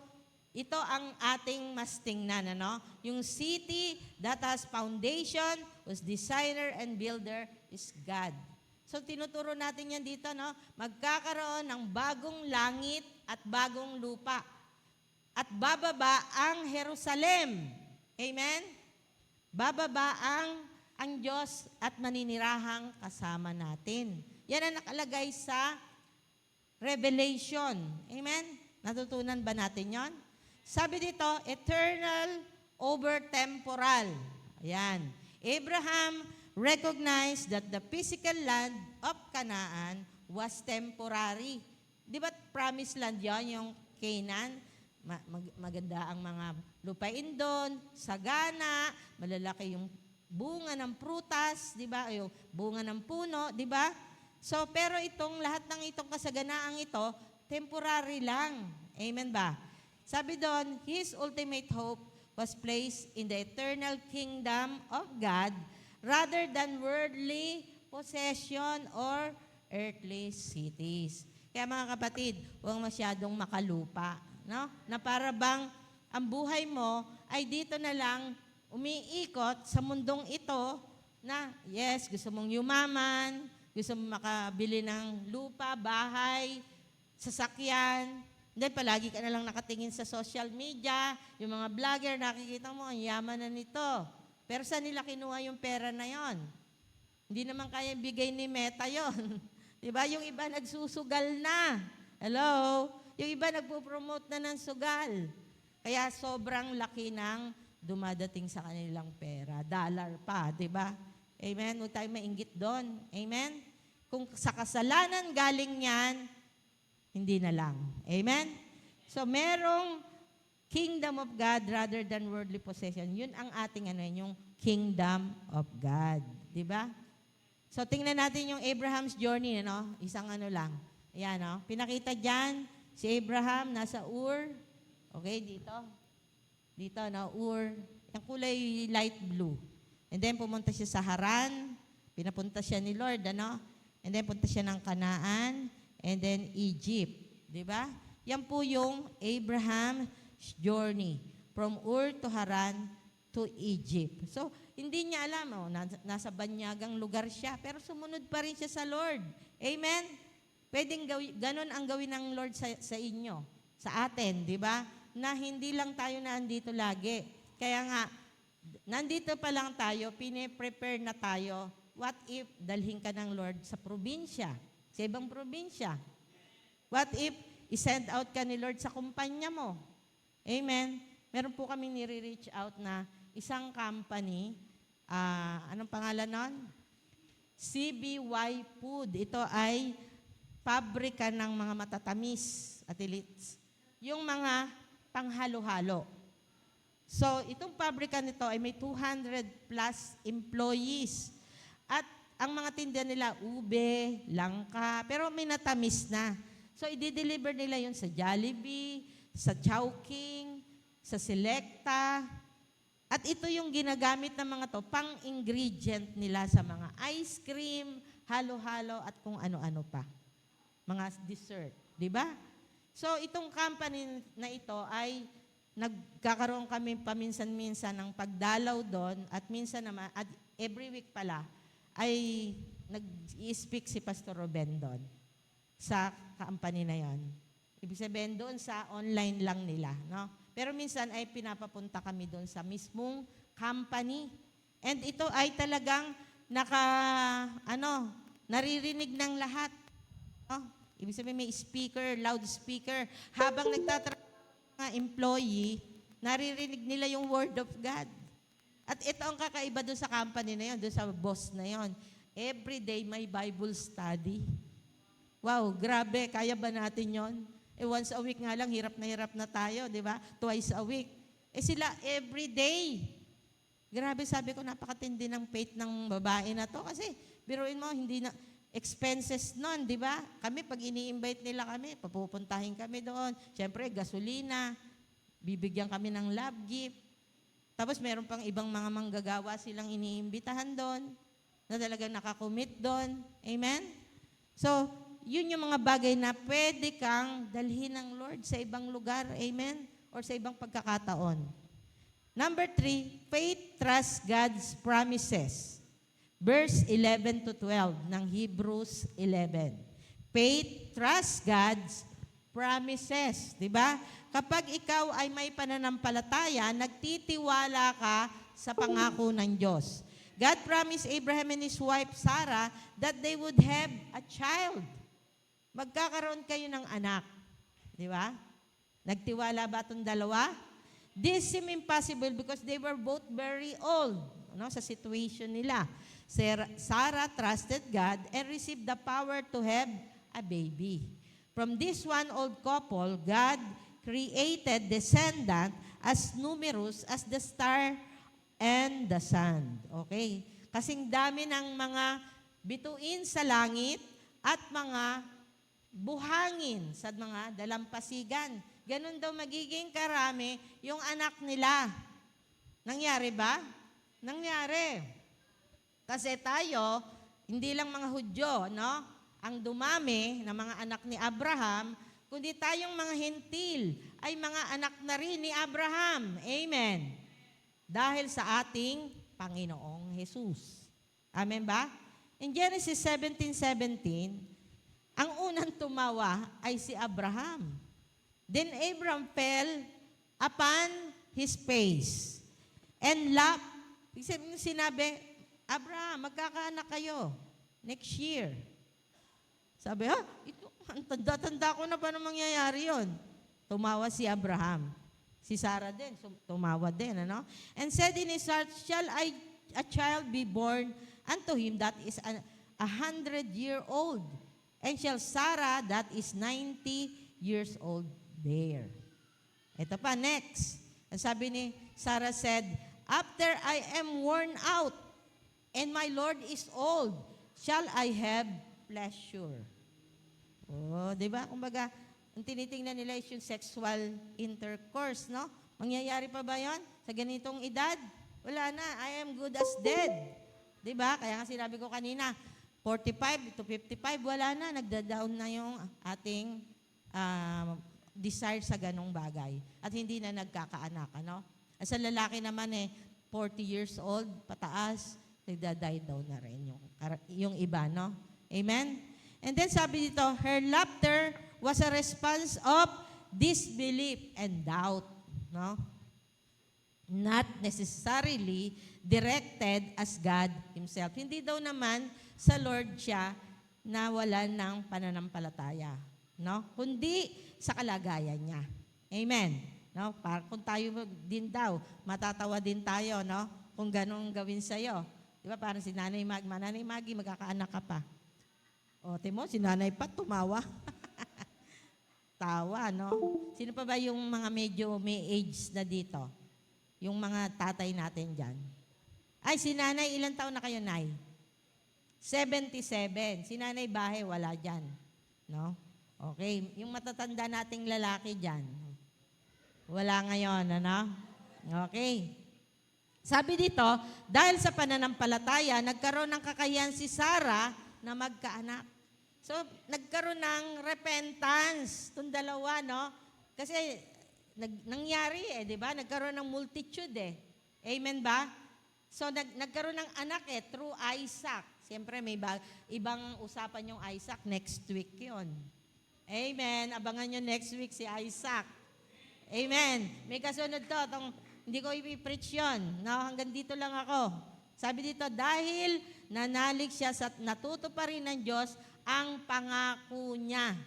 ito ang ating mas tingnan, Yung city that has foundation, whose designer and builder is God. So, tinuturo natin yan dito, Magkakaroon ng bagong langit at bagong lupa. At bababa ang Jerusalem. Amen? Bababa ang Diyos at maninirahang kasama natin. Yan ang nakalagay sa Revelation. Amen? Natutunan ba natin yon? Sabi dito, eternal over temporal. Ayan. Abraham recognized that the physical land of Canaan was temporary. Di ba promised land yon, yung Canaan? Maganda ang mga lupain doon, sagana, malalaki yung bunga ng prutas, di ba? Yung bunga ng puno, di ba? So, pero lahat ng itong kasaganaang ito, temporary lang. Amen ba? Sabi doon, his ultimate hope was placed in the eternal kingdom of God rather than worldly possession or earthly cities. Kaya mga kapatid, huwag masyadong makalupa, no? Na para bang ang buhay mo ay dito na lang umiikot sa mundong ito na, yes, gusto mong yumaman, gusto mong makabili ng lupa, bahay, sasakyan, then palagi ka na lang nakatingin sa social media, yung mga vlogger, nakikita mo, ang yaman na nito. Pero saan nila kinuha yung pera na yon? Hindi naman kaya bigay ni Meta yon. Diba? Yung iba nagsusugal na. Hello? Yung iba nagpo-promote na ng sugal. Kaya sobrang laki ng dumadating sa kanilang pera. Dollar pa, diba? Amen? Huwag tayo mainggit doon. Amen? Kung sa kasalanan galing yan, hindi na lang. Amen? So, merong kingdom of God rather than worldly possession. Yun ang ating yung kingdom of God. Diba? So, tingnan natin yung Abraham's journey, Isang lang. Ayan, Pinakita dyan, si Abraham nasa Ur. Okay, dito. Dito, Ur. Yung kulay light blue. And then, pumunta siya sa Haran. Pinapunta siya ni Lord, And then, punta siya ng Canaan. And then, Egypt. Diba? Yan po yung Abraham's journey. From Ur to Haran to Egypt. So, hindi niya alam, nasa banyagang lugar siya, pero sumunod pa rin siya sa Lord. Amen? Pwedeng ganun ang gawin ng Lord sa inyo, sa atin, di ba? Na hindi lang tayo nandito lagi. Kaya nga, nandito pa lang tayo, pine-prepare na tayo. What if dalhin ka ng Lord sa probinsya, sa ibang probinsya? What if i-send out ka ni Lord sa kumpanya mo? Amen? Meron po kami nire-reach out na isang company, anong pangalan nun? CBY Food. Ito ay pabrika ng mga matatamis at elites. Yung mga panghalo-halo. So, itong pabrika nito ay may 200 plus employees. At ang mga tinda nila, ube, langka, pero may natamis na. So, i-deliver nila yun sa Jollibee, sa Chowking, sa Selecta. At ito yung ginagamit ng mga to, pang-ingredient nila sa mga ice cream, halo-halo, at kung ano-ano pa. Mga dessert, di ba? So, itong company na ito ay nagkakaroon kami paminsan-minsan ng pagdalaw doon at minsan naman, at every week pala, ay nag-i-speak si Pastor Ruben doon sa company na yon. Ibig sabihin doon sa online lang nila, no? Pero minsan ay pinapapunta kami doon sa mismong company. And ito ay talagang naririnig ng lahat. No? Ibig sabihin may speaker, loudspeaker. Habang nagtatrabaho mga employee, naririnig nila yung word of God. At ito ang kakaiba doon sa company na yon, doon sa boss na yon. Every day may Bible study. Wow, grabe. Kaya ba natin yon? Once a week nga lang, hirap na tayo, di ba? Twice a week. Sila every day. Grabe, sabi ko, napakatindi ng faith ng babae na to. Kasi, biruin mo, hindi na, expenses nun, di ba? Kami, pag ini-invite nila kami, papupuntahin kami doon. Siyempre, gasolina, bibigyan kami ng love gift. Tapos, meron pang ibang mga manggagawa silang iniimbitahan doon, na talagang nakakommit doon. Amen? So, yun yung mga bagay na pwede kang dalhin ng Lord sa ibang lugar. Amen? Or sa ibang pagkakataon. Number 3, faith trusts God's promises. Verse 11 to 12 ng Hebrews 11. Faith trusts God's promises. Diba? Kapag ikaw ay may pananampalataya, nagtitiwala ka sa pangako ng Diyos. God promised Abraham and his wife Sarah that they would have a child. Magkakaroon kayo ng anak. Di ba? Nagtiwala ba itong dalawa? This seemed impossible because they were both very old, no, sa situation nila. Sarah trusted God and received the power to have a baby. From this one old couple, God created descendant as numerous as the star and the sun. Okay? Kasing dami ng mga bituin sa langit at mga buhangin sa mga dalampasigan. Ganon daw magiging karami yung anak nila. Nangyari ba? Nangyari. Kasi tayo, hindi lang mga Hudyo, no? Ang dumami na mga anak ni Abraham, kundi tayong mga Hentil ay mga anak na rin ni Abraham. Amen. Dahil sa ating Panginoong Jesus. Amen ba? In Genesis 17:17, ang unang tumawa ay si Abraham. Then Abraham fell upon his face and laughed. Sinabi, Abraham, magkakaanak kayo next year. Sabi, ito, ang tanda-tanda ko na paano mangyayari yon. Tumawa si Abraham. Si Sarah din, tumawa din, ano? And said in his heart, shall a child be born unto him that is 100-year-old? And shall Sarah that is 90 years old bear? Ito pa, next. Sabi ni Sarah said, after I am worn out and my Lord is old, shall I have pleasure? Oh, di ba? Kumbaga, ang tinitingnan nila is yung sexual intercourse, no? Mangyayari pa ba yon sa ganitong edad? Wala na. I am good as dead. Di ba? Kaya nga sinabi ko kanina, 45 to 55, wala na. Nagda-down na yung ating desire sa ganong bagay. At hindi na nagkakaanak, ano? As sa lalaki naman 40 years old, pataas, nagda-die down na rin yung iba, no? Amen? And then sabi dito, her laughter was a response of disbelief and doubt, no? Not necessarily directed as God Himself. Hindi daw naman sa Lord siya na wala ng pananampalataya, no? Kundi sa kalagayan niya. Amen. No? Para kung tayo din daw, matatawa din tayo, no? Kung ganong gawin sa'yo. Di ba? Parang si Nanay Maggie, magkakaanak ka pa. O, Timo, si Nanay pa tumawa. Tawa, no? Sino pa ba yung mga medyo may age na dito? Yung mga tatay natin dyan. Ay, si Nanay, ilang taon na kayo, Nay? 77. Si Nanay Bahay, wala dyan. No? Okay. Yung matatanda nating lalaki dyan, wala ngayon, ano? Okay. Sabi dito, dahil sa pananampalataya, nagkaroon ng kakayahan si Sarah na magkaanak. So, nagkaroon ng repentance, itong dalawa, no? Kasi, nangyari di ba? Nagkaroon ng multitude Amen ba? So, nagkaroon ng anak through Isaac. Siyempre, may ibang usapan yung Isaac. Next week yon. Amen. Abangan nyo next week si Isaac. Amen. May kasunod to. Hindi ko ipipreach yun. No? Hanggang dito lang ako. Sabi dito, dahil nanalig siya sa natutuparin ng Diyos ang pangako niya.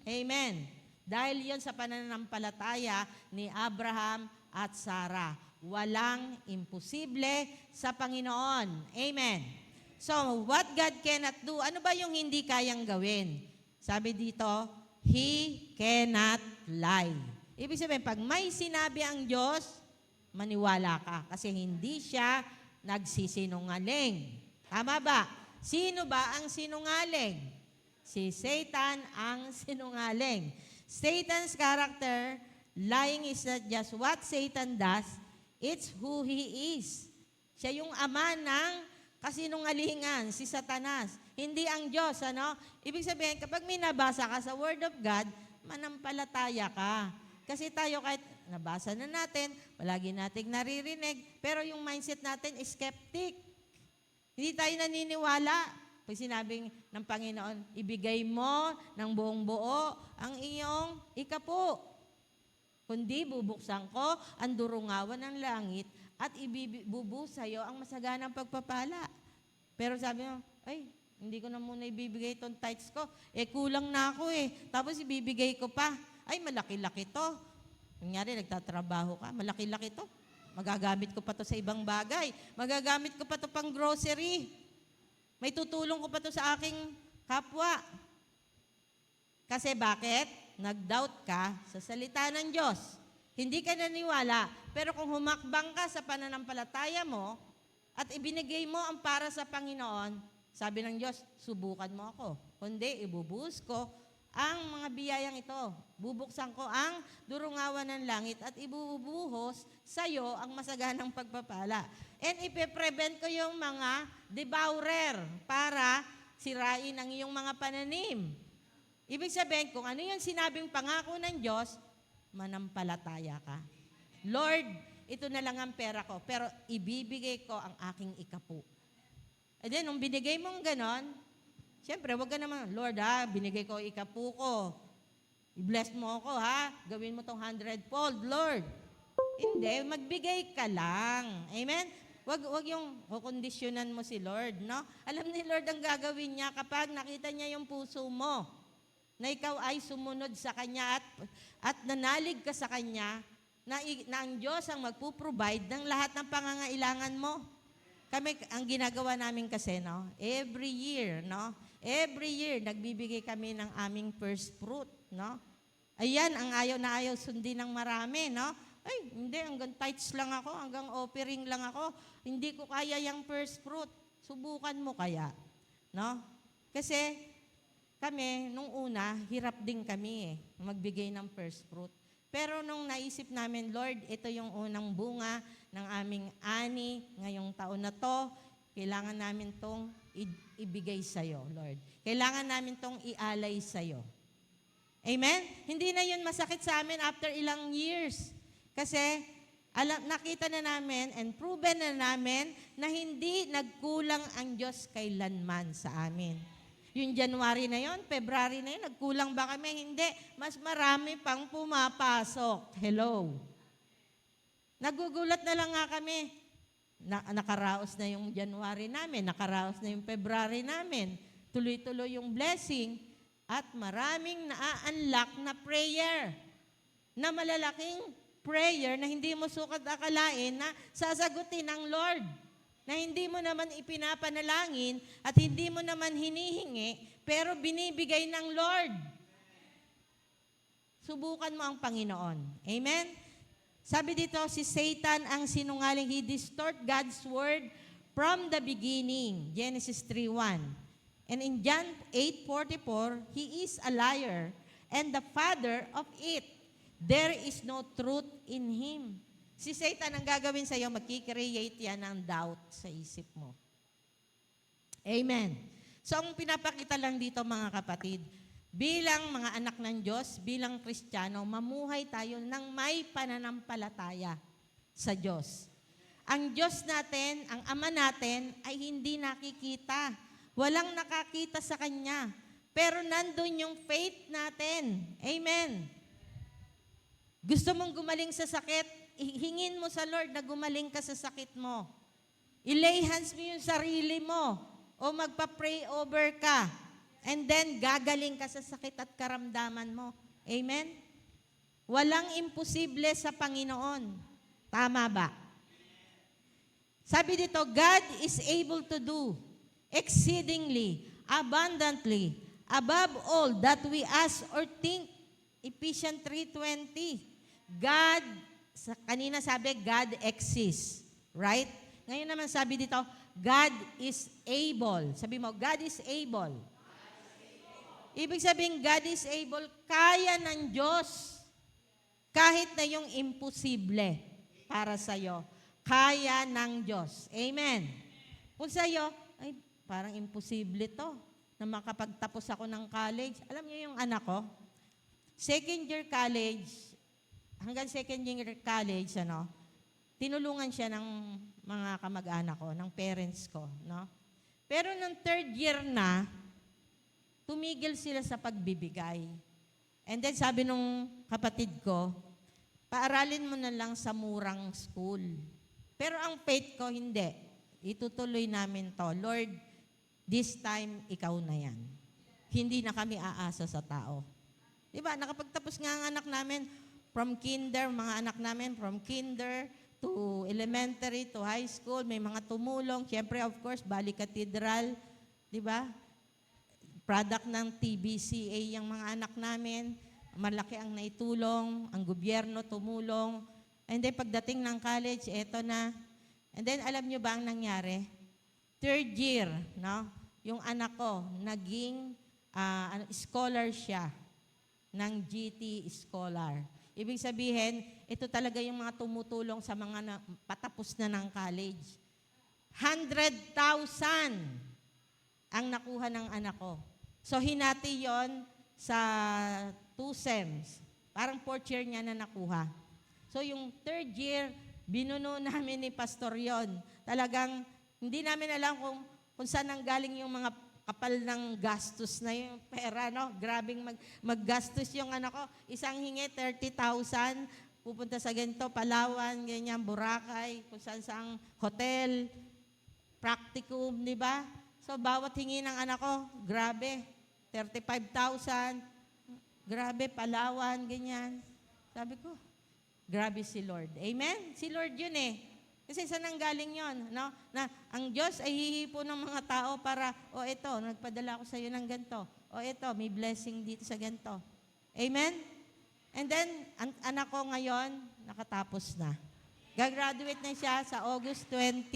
Amen. Dahil yon sa pananampalataya ni Abraham at Sarah. Walang imposible sa Panginoon. Amen. So, what God cannot do, ano ba yung hindi kayang gawin? Sabi dito, He cannot lie. Ibig sabihin, pag may sinabi ang Diyos, maniwala ka. Kasi hindi siya nagsisinungaling. Tama ba? Sino ba ang sinungaling? Si Satan ang sinungaling. Satan's character, lying is not just what Satan does, it's who he is. Siya yung ama ng kasinungalingan, si Satanas. Hindi ang Diyos, ano? Ibig sabihin, kapag may nabasa ka sa Word of God, manampalataya ka. Kasi tayo kahit nabasa na natin, palagi nating naririnig, pero yung mindset natin is skeptic. Hindi tayo naniniwala. Pag sinabing ng Panginoon, ibigay mo ng buong buo ang iyong ikapo. Kundi bubuksan ko ang durungawan ng langit at ibibubu sa'yo ang masaganang pagpapala. Pero sabi mo, ay, hindi ko na muna ibibigay itong tithes ko. Kulang na ako Tapos ibibigay ko pa. Ay, malaki-laki to. Kunyari, nagtatrabaho ka, malaki-laki to. Magagamit ko pa to sa ibang bagay. Magagamit ko pa to pang grocery. May tutulong ko pa to sa aking kapwa. Kasi bakit? Nag-doubt ka sa salita ng Diyos. Hindi ka naniwala. Pero kung humakbang ka sa pananampalataya mo at ibinigay mo ang para sa Panginoon, sabi ng Diyos, subukan mo ako. Kundi, ibubuhos ko ang mga biyayang ito. Bubuksan ko ang durungawan ng langit at ibubuhos sa iyo ang masaganang pagpapala. And ipe-prevent ko yung mga devourer para sirain ang iyong mga pananim. Ibig sabihin, kung ano yung sinabing pangako ng Diyos, manampalataya ka. Lord, ito na lang ang pera ko, pero ibibigay ko ang aking ikapu. E then, nung binigay mong ganon, siyempre, wag ka naman, Lord binigay ko ikapu ko. I-bless mo ako gawin mo tong 100-fold, Lord. Hindi, magbigay ka lang. Amen? Wag yung kondisyonan mo si Lord, no? Alam ni Lord ang gagawin niya kapag nakita niya yung puso mo, na ikaw ay sumunod sa Kanya at nanalig ka sa Kanya, na ang Diyos ang magpo-provide ng lahat ng pangangailangan mo. Kami, ang ginagawa namin kasi, no? Every year, nagbibigay kami ng aming first fruit, no? Ayan, ang ayaw sundin ng marami, no? Ay, hindi, hanggang tithes lang ako, hanggang offering lang ako. Hindi ko kaya yung first fruit. Subukan mo kaya, no? Kasi, kami, nung una, hirap din kami magbigay ng first fruit. Pero nung naisip namin, Lord, ito yung unang bunga ng aming ani ngayong taon na to, kailangan namin tong ibigay sa'yo, Lord. Kailangan namin tong ialay sa'yo. Amen? Hindi na yun masakit sa amin after ilang years. Kasi nakita na namin and proven na namin na hindi nagkulang ang Diyos kailanman sa amin. Yung January na yon, February na yun, nagkulang ba kami? Hindi. Mas marami pang pumapasok. Hello. Nagugulat na lang nga kami. Nakaraos na yung January namin, nakaraos na yung February namin. Tuloy-tuloy yung blessing at maraming na-unlock na prayer. Na malalaking prayer na hindi mo sukat akalain na sasagutin ng Lord. Na hindi mo naman ipinapanalangin at hindi mo naman hinihingi, pero binibigay ng Lord. Subukan mo ang Panginoon. Amen? Sabi dito, si Satan ang sinungaling. He distort God's word from the beginning. Genesis 3:1. And in John 8:44, he is a liar and the father of it. There is no truth in him. Si Satan ang gagawin sa iyo, magkikreate yan ng doubt sa isip mo. Amen. So, ang pinapakita lang dito mga kapatid, bilang mga anak ng Diyos, bilang Kristiyano, mamuhay tayo ng may pananampalataya sa Diyos. Ang Diyos natin, ang Ama natin, ay hindi nakikita. Walang nakakita sa Kanya. Pero nandun yung faith natin. Amen. Gusto mong gumaling sa sakit, hingin mo sa Lord na gumaling ka sa sakit mo. I-lay hands mo yung sarili mo o magpa-pray over ka. And then, gagaling ka sa sakit at karamdaman mo. Amen? Walang imposible sa Panginoon. Tama ba? Sabi dito, God is able to do exceedingly, abundantly, above all that we ask or think. Ephesians 3:20. God, kanina sabi, God exists. Right? Ngayon naman sabi dito, God is able. Sabi mo, God is able. Ibig sabihin, God is able, kaya ng Diyos. Kahit na yung imposible para sa'yo, kaya ng Diyos. Amen. Kung sa'yo, ay, parang imposible to na makapagtapos ako ng college. Alam niyo yung anak ko, second year college, hanggang second year college, tinulungan siya ng mga kamag-anak ko, ng parents ko. No? Pero nung third year na, tumigil sila sa pagbibigay. And then sabi nung kapatid ko, paaralin mo na lang sa murang school. Pero ang faith ko, hindi. Itutuloy namin to. Lord, this time, ikaw na yan. Hindi na kami aasa sa tao. Diba? Nakapagtapos nga ang anak namin from kinder, mga anak namin, from kinder to elementary to high school, may mga tumulong. Siyempre, of course, Bali Cathedral, di ba? Product ng TBCA yung mga anak namin. Malaki ang naitulong, ang gobyerno tumulong. And then pagdating ng college, eto na. And then alam nyo ba ang nangyari? Third year, no? Yung anak ko, naging scholar siya ng GT Scholar. Ibig sabihin, ito talaga yung mga tumutulong sa mga patapos na ng college. 100,000 ang nakuha ng anak ko. So, hinati yon sa 2 sems. Parang 4th year niya na nakuha. So, yung 3rd year, binuno namin ni Pastor yon. Talagang, hindi namin alam kung saan ang galing yung mga kapal ng gastos na yung pera, no? Grabing maggastos yung anak ko. Isang hingi, 30,000. Pupunta sa ganito, Palawan, ganyan, Boracay, kung saan hotel, practicum, di ba? So, bawat hingi ng anak ko, grabe, 35,000. Grabe, Palawan, ganyan. Sabi ko, grabe si Lord. Amen? Si Lord yun eh. Kasi saan ang galing yun? No? Na ang Diyos ay hihipo ng mga tao para, ito, nagpadala ko sa iyo ng ganito. Ito, may blessing dito sa ganito. Amen? And then, ang anak ko ngayon, nakatapos na. Gagraduate na siya sa August 20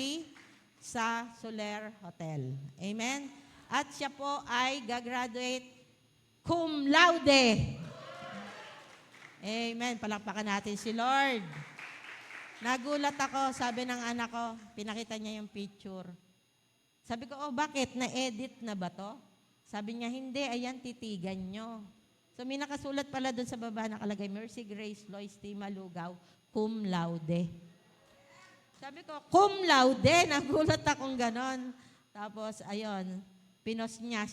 sa Soler Hotel. Amen? At siya po ay gagraduate cum laude. Amen. Palakpakan natin si Lord. Nagulat ako, sabi ng anak ko, pinakita niya yung picture. Sabi ko, bakit? Na-edit na ba to? Sabi niya, hindi, ayan, titigan nyo. So, may nakasulat pala doon sa baba, nakalagay, Mercy Grace Lois T. Malugaw, cum laude. Sabi ko, cum laude, nagulat akong ganon. Tapos, ayun, pinost niya.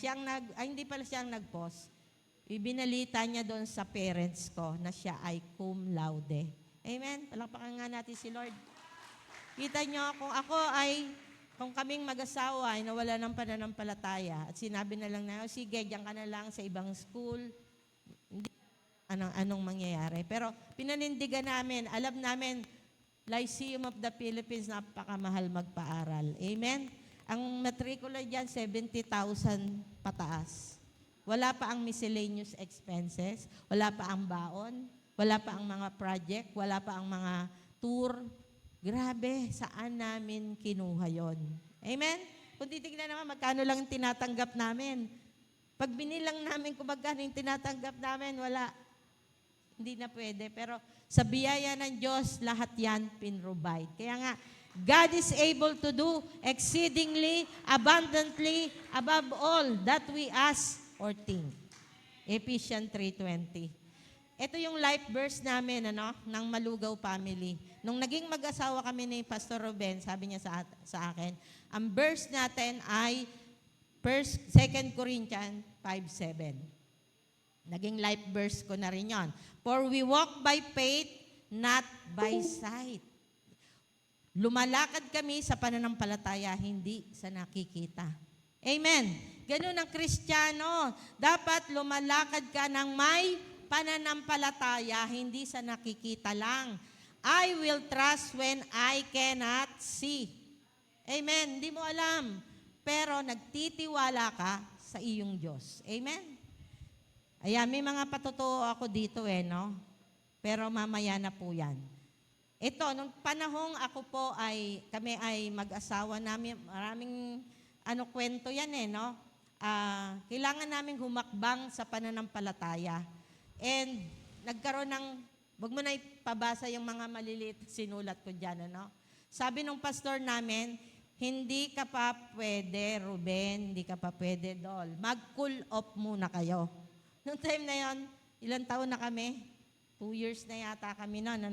Hindi pala siya ang nag-post. Ibinalita niya doon sa parents ko na siya ay cum laude. Amen? Palakpakan nga natin si Lord. Kita nyo, kung kaming mag-asawa ay nawala ng pananampalataya at sinabi na lang na, sige, diyan ka na lang sa ibang school, hindi anong mangyayari. Pero pinanindigan namin, alam namin, Lyceum of the Philippines, napakamahal magpaaral. Amen? Ang matrikula dyan, 70,000 pataas. Wala pa ang miscellaneous expenses, wala pa ang baon, wala pa ang mga project, wala pa ang mga tour. Grabe, saan namin kinuha yon? Amen? Kung titignan naman, magkano lang yung tinatanggap namin. Pag binilang namin kung magkano yung tinatanggap namin, wala. Hindi na pwede. Pero sa biyaya ng Diyos, lahat yan pinrovide. Kaya nga, God is able to do exceedingly, abundantly, above all that we ask or think. Ephesians 3:20. Ito yung life verse namin, ng Malugaw family. Nung naging mag-asawa kami ni Pastor Ruben, sabi niya sa akin, ang verse natin ay 2 Corinthians 5:7. Naging life verse ko na rin yon. For we walk by faith, not by sight. Lumalakad kami sa pananampalataya, hindi sa nakikita. Amen. Ganun ang Kristiyano. Dapat lumalakad ka ng may pananampalataya, hindi sa nakikita lang. I will trust when I cannot see. Amen. Hindi mo alam. Pero nagtitiwala ka sa iyong Diyos. Amen. Ayan, may mga patotoo ako dito Pero mamaya na po yan. Ito, nung panahong kami ay mag-asawa namin, maraming kwento yan kailangan namin humakbang sa pananampalataya. And nagkaroon wag mo na ipabasa yung mga maliliit sinulat ko dyan, Sabi nung pastor namin, hindi ka pa pwede, Ruben, hindi ka pa pwede, Dol. Mag-cool off muna kayo. Noong time na yon, ilang taon na kami? 2 years na yata kami noon,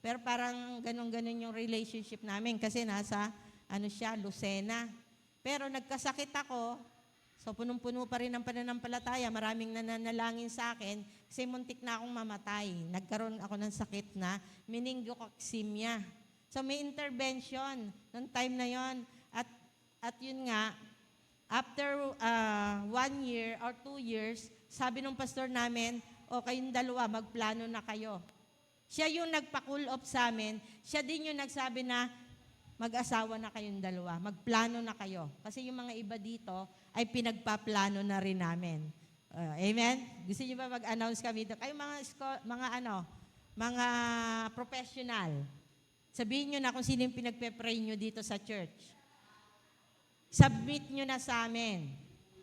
Pero parang ganun-ganun yung relationship namin kasi nasa, Lucena. Pero nagkasakit ako, so punong-puno pa rin ang pananampalataya, maraming nananalangin sa akin kasi muntik na akong mamatay. Nagkaroon ako ng sakit na meningococcemia. So may intervention noong time na yon. At yun nga, after 1 year or 2 years, sabi ng pastor namin, kayong dalawa, magplano na kayo. Siya yung nagpa-cool off sa amin. Siya din yung nagsabi na mag-asawa na kayong dalawa. Magplano na kayo. Kasi yung mga iba dito ay pinagpaplano na rin namin. Amen? Gusto niyo ba mag-announce kami dito? Kayo mga professional. Sabihin nyo na kung sino yung pinagpe-pray nyo dito sa church. Submit nyo na sa amin.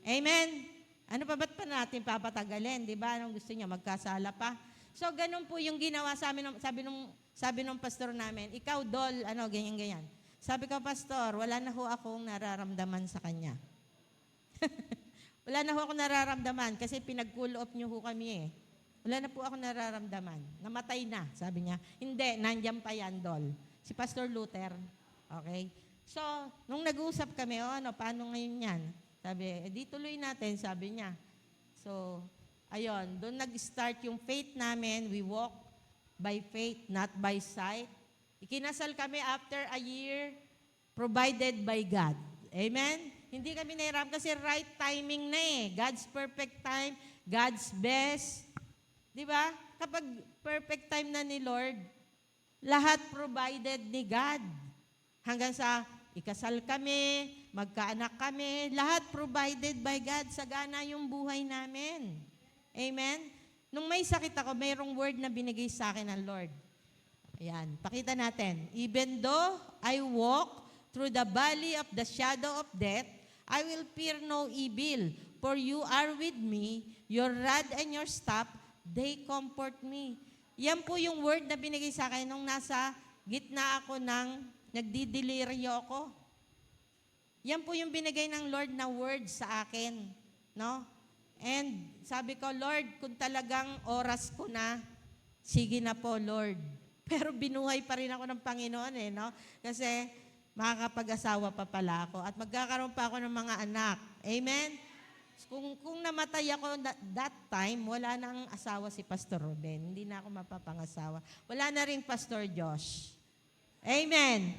Amen? Ano pa, ba't pa natin papatagalin? Di ba? Anong gusto nyo? Magkasala pa? So, ganun po yung ginawa sa amin. Sabi nung pastor namin, ikaw, Dol, ganyan-ganyan. Sabi ko, pastor, wala na ho akong nararamdaman sa kanya. Wala na ho akong nararamdaman kasi pinag-cool off nyo ho kami eh. Wala na po ako nararamdaman. Namatay na, sabi niya. Hindi, nandiyan pa yan, Dol. Si Pastor Luther. Okay? So, nung nag-uusap kami, paano ngayon yan? Sabi, di tuloy natin, sabi niya. So, ayun, doon nag-start yung faith namin. We walk by faith, not by sight. Ikinasal kami after a year, provided by God. Amen? Hindi kami nahiram kasi right timing na eh. God's perfect time, God's best. Di ba? Kapag perfect time na ni Lord, lahat provided ni God. Hanggang sa ikasal kami, magkaanak kami, lahat provided by God. Sagana yung buhay namin. Amen? Nung may sakit ako, mayroong word na binigay sa akin ng Lord. Ayan, pakita natin. Even though I walk through the valley of the shadow of death, I will fear no evil, for you are with me, your rod and your staff, they comfort me. Yan po yung word na binigay sa akin nung nasa gitna ako ng nagdideliryo ako. Yan po yung binigay ng Lord na word sa akin. No? And sabi ko, Lord, kung talagang oras ko na, sige na po, Lord. Pero binuhay pa rin ako ng Panginoon eh, no? Kasi makakapag-asawa pa pala ako at magkakaroon pa ako ng mga anak. Amen? Kung namatay ako that time, wala nang asawa si Pastor Ruben. Hindi na ako mapapangasawa. Wala na rin Pastor Josh. Amen.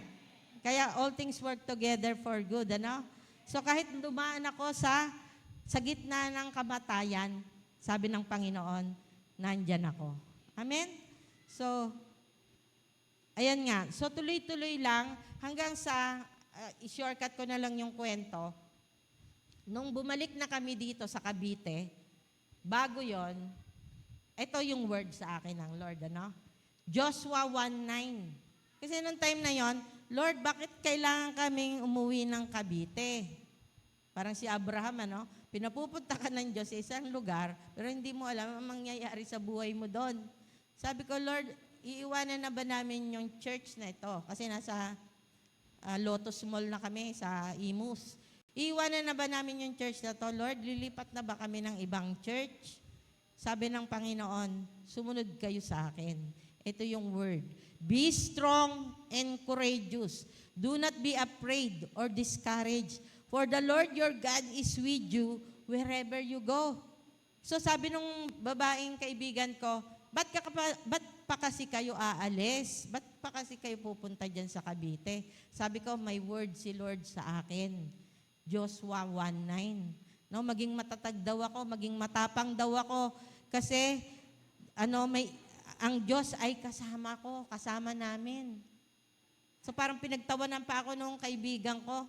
Kaya all things work together for good, ano? So kahit dumaan ako sa gitna ng kamatayan, sabi ng Panginoon, nandyan ako. Amen? So, ayan nga. So tuloy-tuloy lang hanggang sa, i-shortcut ko na lang yung kwento. Nung bumalik na kami dito sa Cavite, bago yon, ito yung word sa akin ng Lord, ano? Joshua 1:9. Kasi nung time na yon, Lord, bakit kailangan kaming umuwi ng Cavite? Parang si Abraham, ano? Pinapupunta ka ng Diyos sa isang lugar, pero hindi mo alam ang mangyayari sa buhay mo doon. Sabi ko, Lord, iiwanan na ba namin yung church na ito? Kasi nasa Lotus Mall na kami sa Imus. Iiwanan na ba namin yung church na to? Lord, lilipat na ba kami ng ibang church? Sabi ng Panginoon, sumunod kayo sa akin. Ito yung word. Be strong and courageous. Do not be afraid or discouraged. For the Lord your God is with you wherever you go. So sabi nung babaeng kaibigan ko, ba't pa kasi kayo aalis? Ba't pa kasi kayo pupunta dyan sa Cavite? Sabi ko, may word si Lord sa akin. Joshua 1:9. No, maging matatag daw ako, maging matapang daw ako kasi ang Diyos ay kasama ko, kasama namin. So parang pinagtawanan pa ako nung kaibigan ko.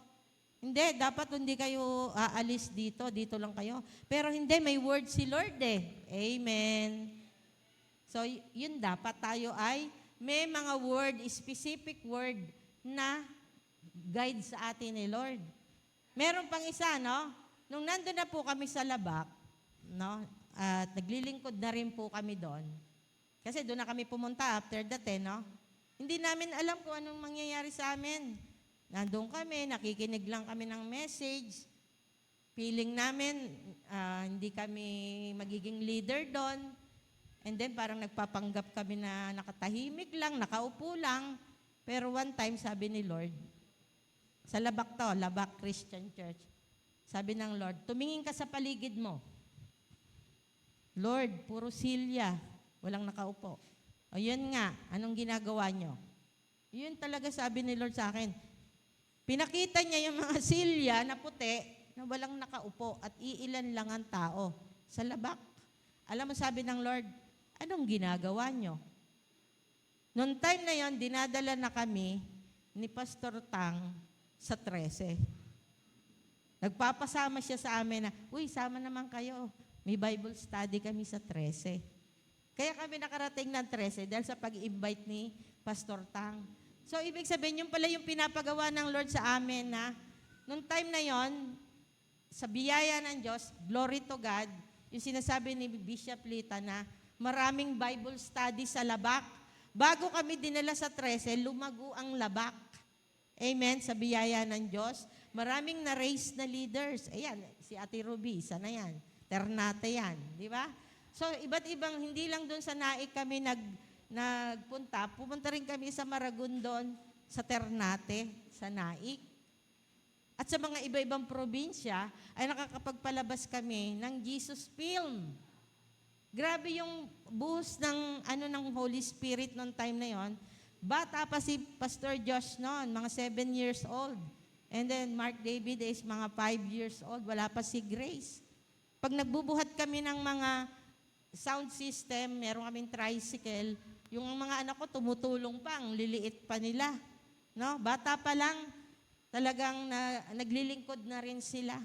Hindi, dapat hindi kayo aalis dito lang kayo. Pero hindi, may word si Lord eh. Amen. So yun dapat tayo ay may mga word, specific word na guide sa atin ni Lord. Meron pang isa, no? Nung nandun na po kami sa Labak, no? At naglilingkod na rin po kami doon. Kasi doon na kami pumunta after that, no? Hindi namin alam kung anong mangyayari sa amin. Nandun kami, nakikinig lang kami ng message. Feeling namin, hindi kami magiging leader doon. And then parang nagpapanggap kami na nakatahimik lang, nakaupo lang. Pero one time, sabi ni Lord, sa Labak to, Labak Christian Church, sabi ng Lord, tumingin ka sa paligid mo. Lord, puro silya, walang nakaupo. O yun nga, anong ginagawa nyo? Yun talaga sabi ni Lord sa akin. Pinakita niya yung mga silya na puti na walang nakaupo at iilan lang ang tao sa Labak. Alam mo sabi ng Lord, anong ginagawa nyo? Noong time na yon, dinadala na kami ni Pastor Tang sa 13. Nagpapasama siya sa amin na, uy, sama naman kayo. May Bible study kami sa 13. Kaya kami nakarating ng 13 dahil sa pag-invite ni Pastor Tang. So, ibig sabihin, yung pala yung pinapagawa ng Lord sa amin na, noong time na yon, sa biyaya ng Diyos, glory to God, yung sinasabi ni Bishop Lita na maraming Bible study sa Labak. Bago kami dinala sa 13, lumago ang Labak. Amen, sa biyaya ng Diyos. Maraming na-raise na leaders. Ayan, si Ate Ruby, isa na yan. Ternate yan, di ba? So, iba't ibang, hindi lang doon sa Naik kami nagpunta. Pumunta rin kami sa Maragondon, sa Ternate, sa Naik. At sa mga iba-ibang probinsya, ay nakakapagpalabas kami ng Jesus Film. Grabe yung buhos ng Holy Spirit noong time na yon. Bata pa si Pastor Josh noon, mga 7 years old. And then Mark David is mga 5 years old. Wala pa si Grace. Pag nagbubuhat kami ng mga sound system, meron kaming tricycle, yung mga anak ko tumutulong pa, ang liliit pa nila. No? Bata pa lang, talagang naglilingkod na rin sila.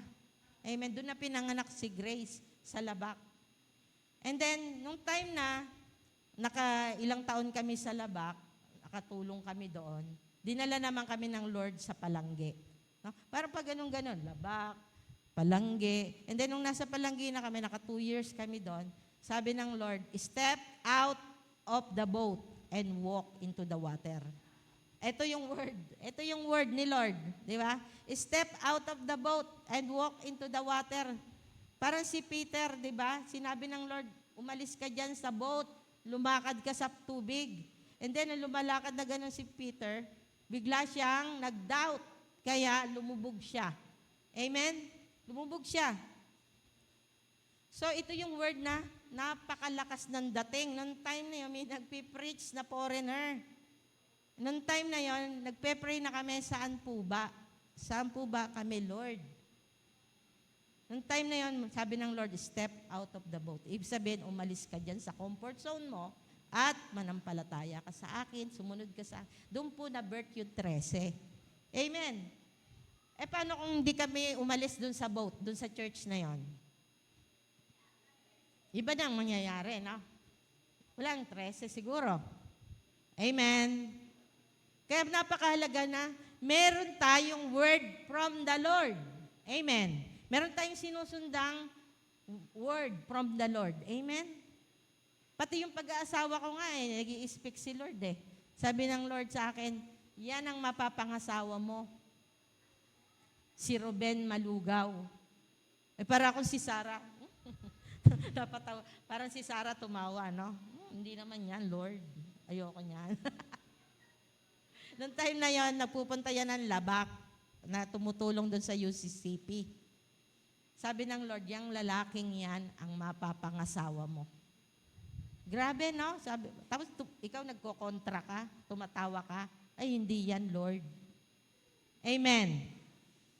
Amen. Doon na pinanganak si Grace sa Labak. And then, nung time na ilang taon kami sa Labak, nakatulong kami doon, dinala naman kami ng Lord sa Palangge. No? Parang pag ganun-ganon, Labak, Palangge. And then, nung nasa Palangge na kami, naka 2 years kami doon, sabi ng Lord, step out of the boat and walk into the water. Ito yung word. Ito yung word ni Lord. Di ba? Step out of the boat and walk into the water. Parang si Peter, di ba? Sinabi ng Lord, umalis ka dyan sa boat, lumakad ka sa tubig. And then, lumalakad na gano'n si Peter, bigla siyang nag-doubt, kaya lumubog siya. Amen? Lumubog siya. So, ito yung word na napakalakas ng dating. Noong time na yun, may nagpipreach na foreigner. Noong time na yon, nagpe-pray na kami, saan po ba? Saan po ba kami, Lord? Noong time na yon, sabi ng Lord, step out of the boat. Ibig sabihin, umalis ka dyan sa comfort zone mo at manampalataya ka sa akin, sumunod ka sa akin. Doon po na-birth yung 13. Amen. Paano kung hindi kami umalis doon sa boat, doon sa church na yon? Iba na ang mangyayari, no? Walang 13 siguro. Amen. Kaya napakahalaga na meron tayong word from the Lord. Amen. Meron tayong sinusundang word from the Lord. Amen. Pati yung pag-aasawa ko nga nag-i-speak si Lord Sabi ng Lord sa akin, yan ang mapapangasawa mo. Si Ruben Malugaw. Para akong si Sarah. Napatawa. Parang si Sarah tumawa, no? Hindi naman yan, Lord. Ayoko niyan. Noong time na yon, napupunta yan ng Labak na tumutulong doon sa UCCP. Sabi ng Lord, yung lalaking yan ang mapapangasawa mo. Grabe, no? Sabi, tapos ikaw nagkokontra ka, tumatawa ka, ay hindi yan, Lord. Amen.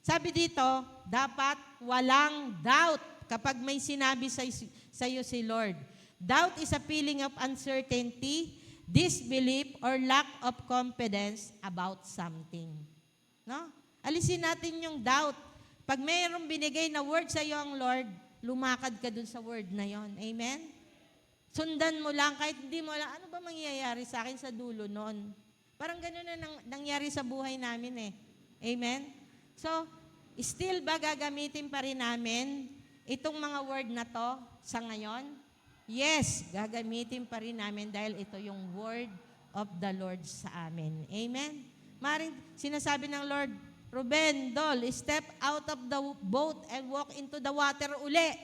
Sabi dito, dapat walang doubt kapag may sinabi sa iyo si Lord. Doubt is a feeling of uncertainty, disbelief, or lack of confidence about something. No? Alisin natin yung doubt. Pag mayroong binigay na word sa iyo ang Lord, lumakad ka dun sa word na yon. Amen? Sundan mo lang, kahit hindi mo lang, ano ba mangyayari sa akin sa dulo nun? Parang gano'n na nangyari sa buhay namin Amen? So, still ba gagamitin pa rin namin itong mga word na to sa ngayon? Yes, gagamitin pa rin namin dahil ito yung word of the Lord sa amin. Amen? Maring sinasabi ng Lord, Ruben, Dol, step out of the boat and walk into the water uli.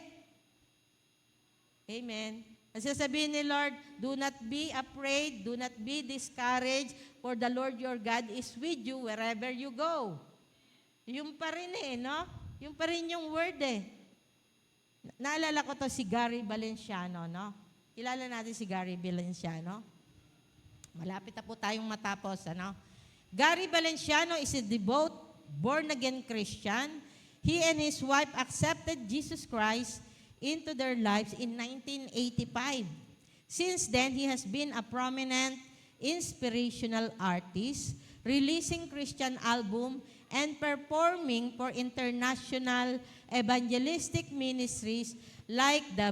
Amen? Kasi sabihin ni Lord, do not be afraid, do not be discouraged, for the Lord your God is with you wherever you go. Yung pa rin no? Yung pa rin yung word Naalala ko to si Gary Valenciano, no? Kilala natin si Gary Valenciano. Malapit na po tayong matapos, ano? Gary Valenciano is a devout, born-again Christian. He and his wife accepted Jesus Christ into their lives in 1985. Since then, he has been a prominent inspirational artist, releasing Christian album, and performing for international evangelistic ministries like the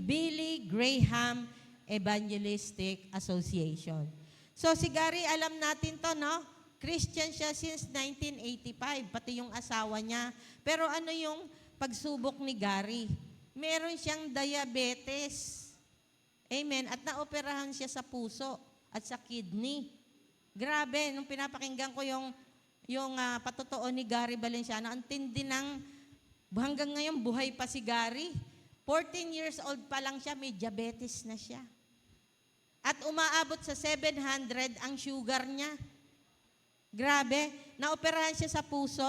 Billy Graham Evangelistic Association. So si Gary, alam natin to, no? Christian siya since 1985, pati yung asawa niya. Pero ano yung pagsubok ni Gary? Meron siyang diabetes. Amen. At naoperahan siya sa puso at sa kidney. Grabe, nung pinapakinggan ko yung patotoo ni Gary Valenciano, ang tindi ng, hanggang ngayon buhay pa si Gary. 14 years old pa lang siya, may diabetes na siya. At umaabot sa 700 ang sugar niya. Grabe, naoperahan siya sa puso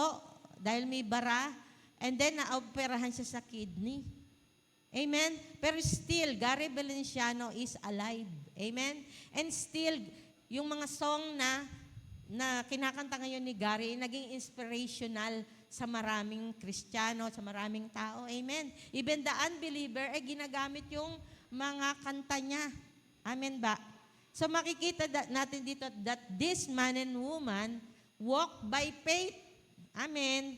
dahil may bara, and then naoperahan siya sa kidney. Amen? Pero still, Gary Valenciano is alive. Amen? And still, yung mga song na kinakanta ngayon ni Gary, naging inspirational sa maraming Kristiyano, sa maraming tao. Amen? Even the unbeliever, ginagamit yung mga kanta niya. Amen ba? So makikita natin dito that this man and woman walk by faith. Amen.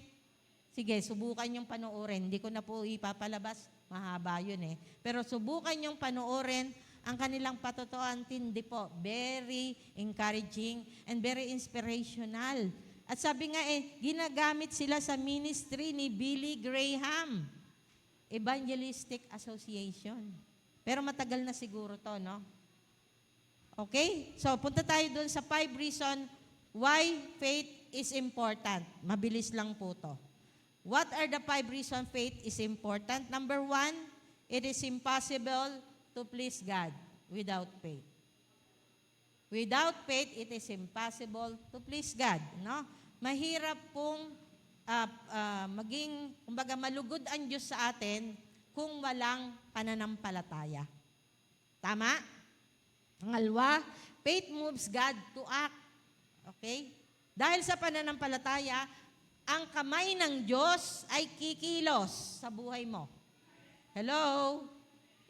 Sige, subukan yung panoorin. Hindi ko na po ipapalabas. Mahaba yun eh. Pero subukan yung panoorin ang kanilang patotoan. Tindi po. Very encouraging and very inspirational. At sabi nga ginagamit sila sa ministry ni Billy Graham Evangelistic Association. Pero matagal na siguro to, no? Okay? So, punta tayo dun sa 5 reasons why faith is important. Mabilis lang po to. What are the 5 reasons faith is important? Number 1, it is impossible to please God without faith. Without faith, it is impossible to please God. No? Mahirap pong kumbaga malugod ang Diyos sa atin kung walang pananampalataya. Tama? Pangalawa, faith moves God to act. Okay? Dahil sa pananampalataya, ang kamay ng Diyos ay kikilos sa buhay mo. Hello?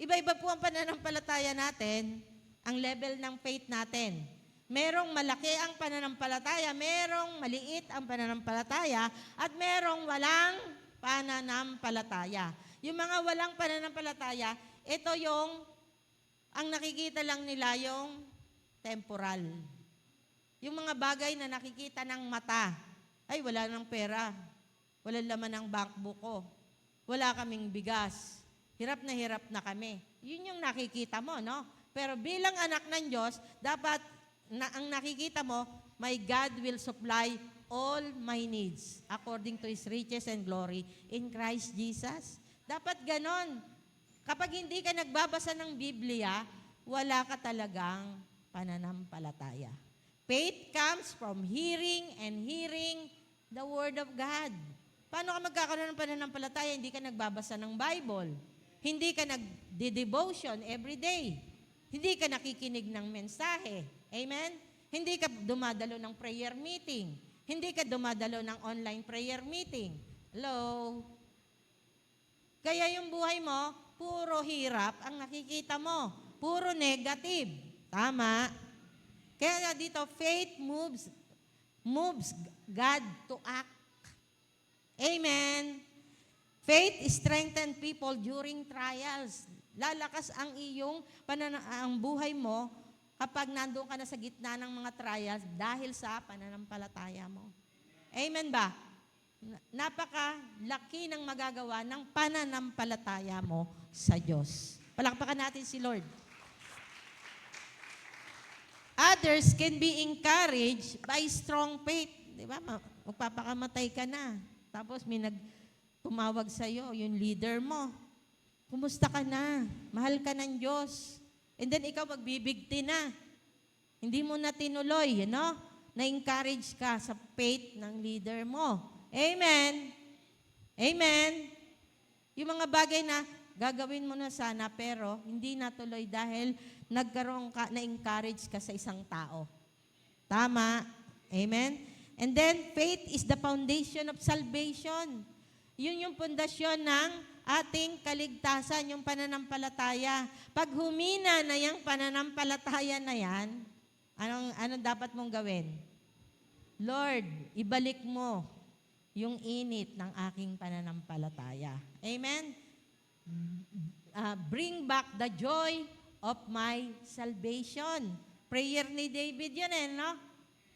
Iba-iba po ang pananampalataya natin, ang level ng faith natin. Merong malaki ang pananampalataya, merong maliit ang pananampalataya, at merong walang pananampalataya. Yung mga walang pananampalataya, ito ang nakikita lang nila yung temporal. Yung mga bagay na nakikita ng mata, ay wala nang pera, wala laman ng bankbook ko, wala kaming bigas, hirap na kami. Yun yung nakikita mo, no? Pero bilang anak ng Diyos, dapat ang nakikita mo, my God will supply all my needs according to His riches and glory in Christ Jesus. Dapat ganon. Kapag hindi ka nagbabasa ng Biblia, wala ka talagang pananampalataya. Faith comes from hearing and hearing the Word of God. Paano ka magkakaroon ng pananampalataya? Hindi ka nagbabasa ng Bible. Hindi ka nag-devotion every day. Hindi ka nakikinig ng mensahe. Amen? Hindi ka dumadalo ng prayer meeting. Hindi ka dumadalo ng online prayer meeting. Hello? Kaya yung buhay mo, puro hirap ang nakikita mo. Puro negative. Tama? Kaya dito, faith moves God to act. Amen? Faith strengthens people during trials. Lalakas ang ang buhay mo kapag nandoon ka na sa gitna ng mga trials dahil sa pananampalataya mo. Amen ba? Napakalaki ng magagawa ng pananampalataya mo sa Diyos. Palakpakan natin si Lord. Others can be encouraged by strong faith. Di ba? Magpapakamatay ka na. Tapos may tumawag sa'yo, yung leader mo. Kumusta ka na? Mahal ka ng Diyos. And then ikaw magbibigti na. Hindi mo na tinuloy, na-encourage ka sa faith ng leader mo. Amen. Amen. Yung mga bagay na gagawin mo na sana pero hindi natuloy dahil na-encourage ka sa isang tao. Tama. Amen. And then, faith is the foundation of salvation. Yun yung pundasyon ng ating kaligtasan, yung pananampalataya. Pag humina na yung pananampalataya na yan, Anong dapat mong gawin? Lord, ibalik mo yung init ng aking pananampalataya. Amen? Bring back the joy of my salvation. Prayer ni David yun no?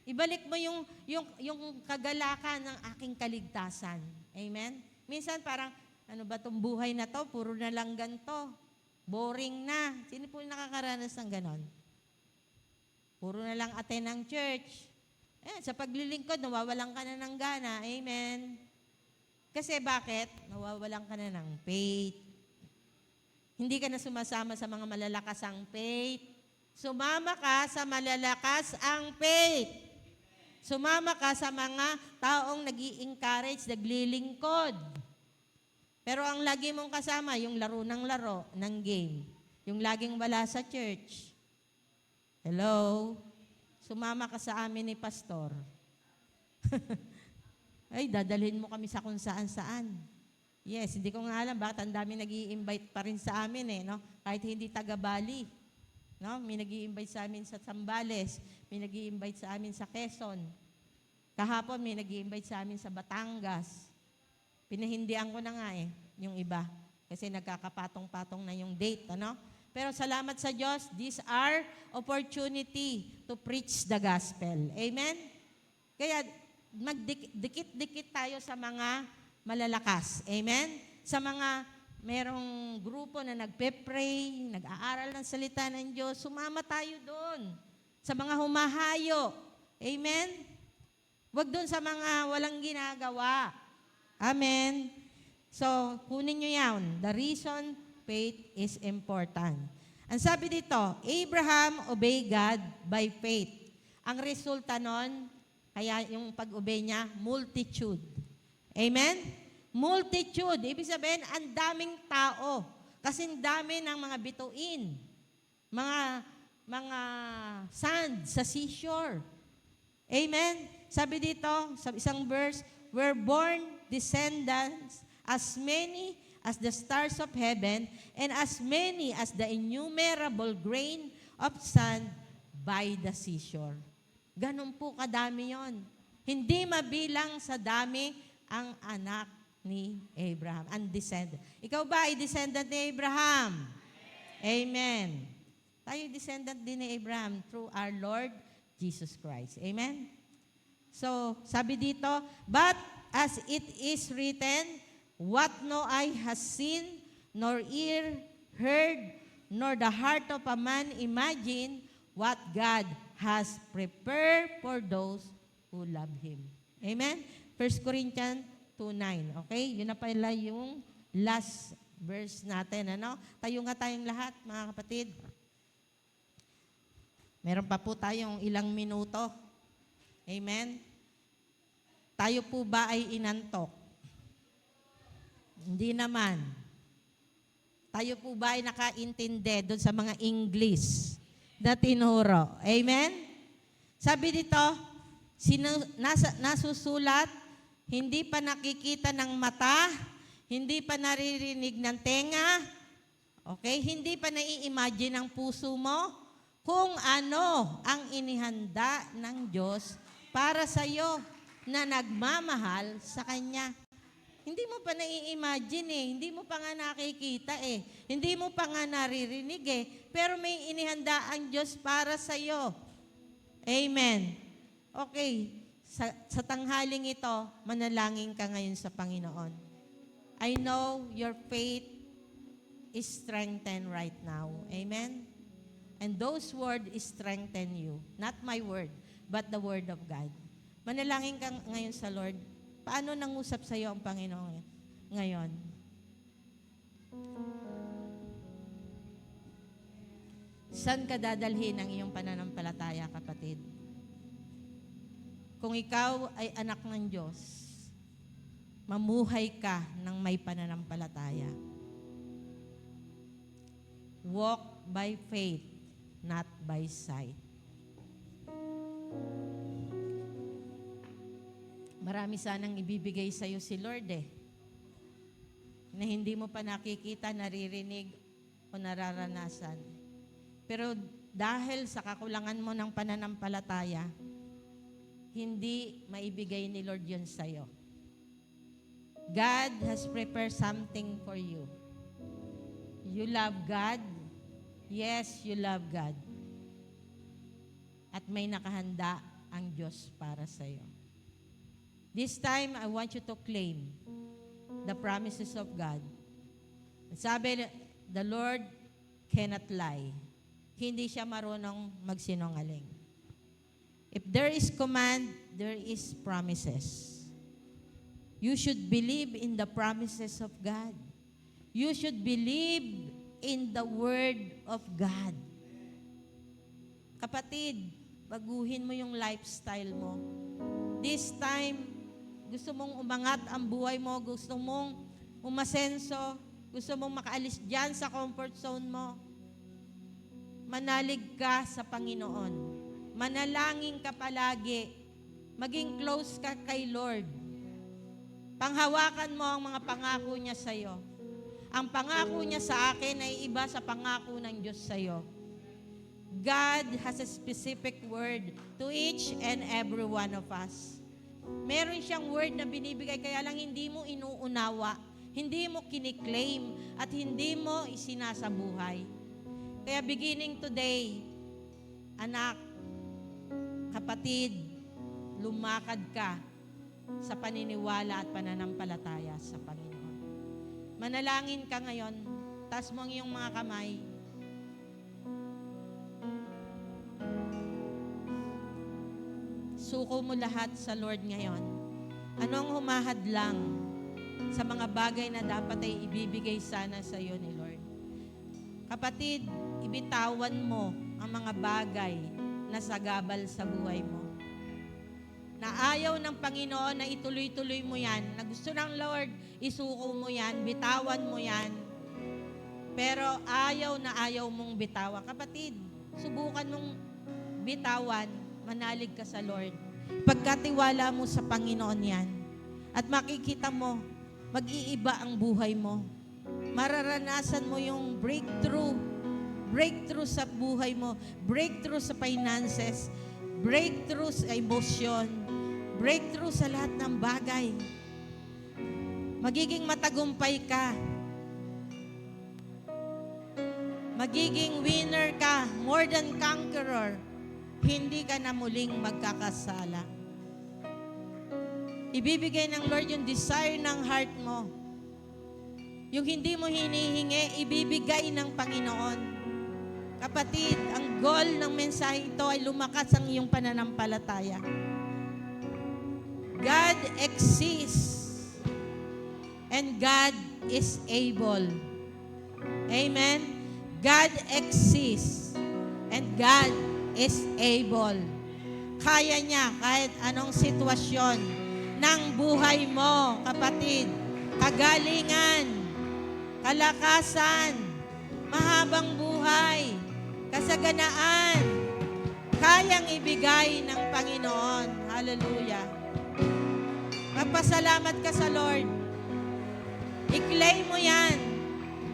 Ibalik mo yung kagalakan ng aking kaligtasan. Amen? Minsan parang, ano ba itong buhay na to? Puro na lang ganito. Boring na. Sino po yung nakakaranas ng ganon? Puro na lang attend ng church. Sa paglilingkod, nawawalan ka na ng gana. Amen? Kasi bakit? Nawawalan ka na ng faith. Hindi ka na sumasama sa mga malalakas ang faith. Sumama ka sa malalakas ang faith. Sumama ka sa mga taong nag-i-encourage, naglilingkod. Pero ang lagi mong kasama, yung laro ng game. Yung laging wala sa church. Hello? Sumama ka sa amin ni Pastor. Ay, dadalhin mo kami sa kung saan-saan. Yes, hindi ko nga alam bakit ang dami nag-i-invite pa rin sa amin no? Kahit hindi taga-Bali. No? May nag-i-invite sa amin sa Zambales, may nag-i-invite sa amin sa Quezon. Kahapon may nag-i-invite sa amin sa Batangas. Pinahindihan ko na nga yung iba. Kasi nagkakapatong-patong na yung date, Pero salamat sa Diyos, these are opportunity to preach the gospel. Amen? Kaya magdikit-dikit tayo sa mga malalakas. Amen? Sa mga merong grupo na nagpe-pray, nag-aaral ng salita ng Diyos, sumama tayo doon. Sa mga humahayo. Amen? Huwag doon sa mga walang ginagawa. Amen? So, kunin nyo yan. The reason faith is important. Ang sabi dito, Abraham obey God by faith. Ang resulta nun, kaya yung pag-obey niya, multitude. Amen? Multitude. Ibig sabihin, ang daming tao. Kasi ang dami ng mga bituin. Mga sand sa seashore. Amen? Sabi dito, sa isang verse, were born descendants as many as the stars of heaven and as many as the innumerable grain of sand by the seashore. Ganun po kadami yon. Hindi mabilang sa dami ang anak ni Abraham, ang descendant. Ikaw ba ay descendant ni Abraham? Amen. Tayo descendant din ni Abraham through our Lord Jesus Christ. Amen? So, sabi dito, but as it is written, what no eye has seen, nor ear heard, nor the heart of a man imagined, what God has prepared for those who love Him. Amen? 1 Corinthians 2:9. Okay? Yun na pala yung last verse natin. Tayo nga tayong lahat, mga kapatid. Meron pa po tayong ilang minuto. Amen? Tayo po ba ay inantok? Hindi naman. Tayo po ba ay nakaintindi doon sa mga English na tinuro? Amen? Sabi dito, nasusulat, hindi pa nakikita ng mata, hindi pa naririnig ng tenga, okay? Hindi pa nai-imagine ng puso mo kung ano ang inihanda ng Diyos para sa iyo na nagmamahal sa Kanya. Hindi mo pa nai-imagine hindi mo pa nga nakikita hindi mo pa nga naririnig pero may inihanda ang Diyos para sa iyo. Amen. Okay, sa tanghaling ito, manalangin ka ngayon sa Panginoon. I know your faith is strengthened right now. Amen? And those words strengthen you. Not my word, but the word of God. Manalangin ka ngayon sa Lord. Paano nangusap sa iyo ang Panginoon ngayon? Saan ka dadalhin ang iyong pananampalataya, kapatid? Kung ikaw ay anak ng Diyos, mamuhay ka ng may pananampalataya. Walk by faith, not by sight. Marami sanang ibibigay sa iyo si Lord na hindi mo pa nakikita, naririnig o nararanasan. Pero dahil sa kakulangan mo ng pananampalataya, hindi maibigay ni Lord yun sa'yo. God has prepared something for you. You love God? Yes, you love God. At may nakahanda ang Diyos para sa'yo. This time, I want you to claim the promises of God. Sabi, the Lord cannot lie. Hindi siya marunong magsinungaling. If there is command, there is promises. You should believe in the promises of God. You should believe in the Word of God. Kapatid, baguhin mo yung lifestyle mo. This time, gusto mong umangat ang buhay mo, gusto mong umasenso, gusto mong makaalis dyan sa comfort zone mo, manalig ka sa Panginoon. Manalangin ka palagi. Maging close ka kay Lord. Panghawakan mo ang mga pangako niya sa'yo. Ang pangako niya sa akin ay iba sa pangako ng Diyos sa'yo. God has a specific word to each and every one of us. Meron siyang word na binibigay, kaya lang hindi mo inuunawa, hindi mo kiniklaim, at hindi mo isinasabuhay. Kaya beginning today, anak, kapatid, lumakad ka sa paniniwala at pananampalataya sa Panginoon. Manalangin ka ngayon, taas mo ang iyong mga kamay. Suko mo lahat sa Lord ngayon. Anong humahadlang sa mga bagay na dapat ay ibibigay sana sa iyo ni Lord? Kapatid, ibitawan mo ang mga bagay na sagabal sa buhay mo. Na ayaw ng Panginoon na ituloy-tuloy mo yan. Na gusto ng Lord, isuko mo yan, bitawan mo yan. Pero ayaw na ayaw mong bitawan. Kapatid, subukan mong bitawan, manalig ka sa Lord. Pagkatiwala mo sa Panginoon yan. At makikita mo, mag-iiba ang buhay mo. Mararanasan mo yung breakthrough. Breakthrough sa buhay mo. Breakthrough sa finances. Breakthrough sa emosyon. Breakthrough sa lahat ng bagay. Magiging matagumpay ka. Magiging winner ka, more than conqueror. Hindi ka na muling magkakasala. Ibibigay ng Lord yung desire ng heart mo. Yung hindi mo hinihingi, ibibigay ng Panginoon. Kapatid, ang goal ng mensahe ito ay lumakas ang iyong pananampalataya. God exists and God is able. Amen? God exists and God is able. Kaya niya kahit anong sitwasyon ng buhay mo, kapatid. Kagalingan, kalakasan, mahabang buhay, kasaganaan, kayang ibigay ng Panginoon. Hallelujah. Magpasalamat ka sa Lord. I-claim mo yan.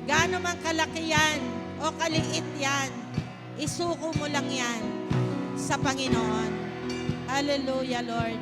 Gaano man kalaki yan o kaliit yan, isuko mo lang yan sa Panginoon. Hallelujah, Lord.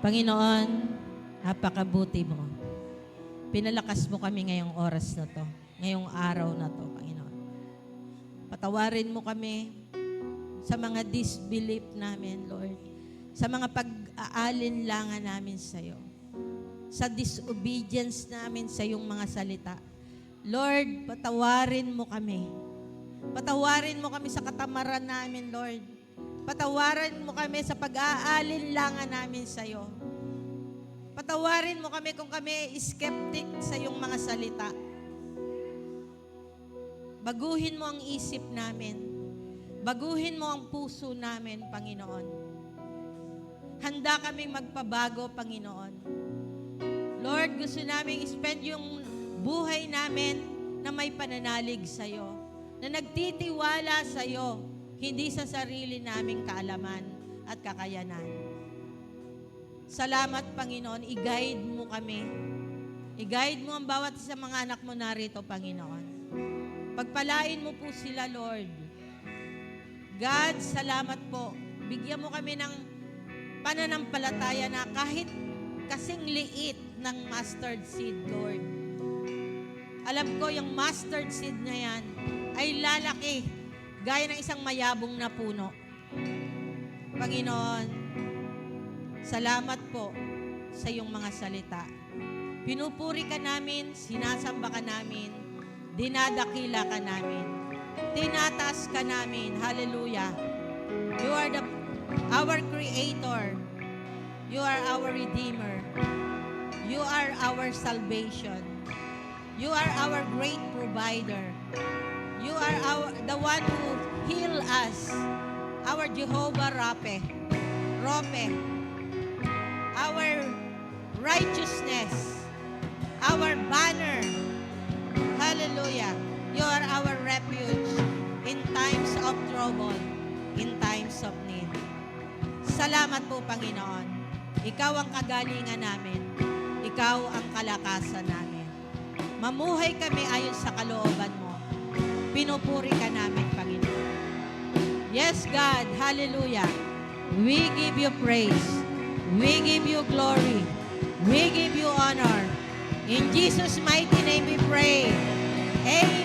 Panginoon, napakabuti mo. Pinalakas mo kami ngayong oras na to, ngayong araw na to, Panginoon. Patawarin mo kami sa mga disbelief namin, Lord. Sa mga pag-aalinlangan namin sa iyo, sa disobedience namin sa iyong mga salita. Lord, patawarin mo kami. Patawarin mo kami sa katamaran namin, Lord. Patawarin mo kami sa pag-aalinlangan namin sa iyo. Patawarin mo kami kung kami skeptic sa iyong mga salita. Baguhin mo ang isip namin. Baguhin mo ang puso namin, Panginoon. Handa kaming magpabago, Panginoon. Lord, gusto namin spend yung buhay namin na may pananalig sa iyo, na nagtitiwala sa iyo, hindi sa sarili naming kaalaman at kakayanan. Salamat, Panginoon. I-guide mo kami. I-guide mo ang bawat isa mga anak mo narito, Panginoon. Pagpalain mo po sila, Lord. God, salamat po. Bigyan mo kami ng pananampalataya na kahit kasing liit ng mustard seed, Lord. Alam ko yung mustard seed na yan ay lalaki gaya ng isang mayabong na puno. Panginoon, salamat po sa iyong mga salita. Pinupuri ka namin, sinasamba ka namin, dinadakila ka namin, tinataas ka namin. Hallelujah. You are our Creator. You are our Redeemer. You are our salvation. You are our great provider. You are the one who heal us. Our Jehovah Rapha. Our righteousness. Our banner. Hallelujah. You are our refuge in times of trouble, in times of need. Salamat po, Panginoon. Ikaw ang kagalingan namin. Ikaw ang kalakasan namin. Mamuhay kami ayon sa kalooban mo. Pinupuri ka namin, Panginoon. Yes, God. Hallelujah. We give you praise. We give you glory. We give you honor. In Jesus' mighty name we pray. Amen.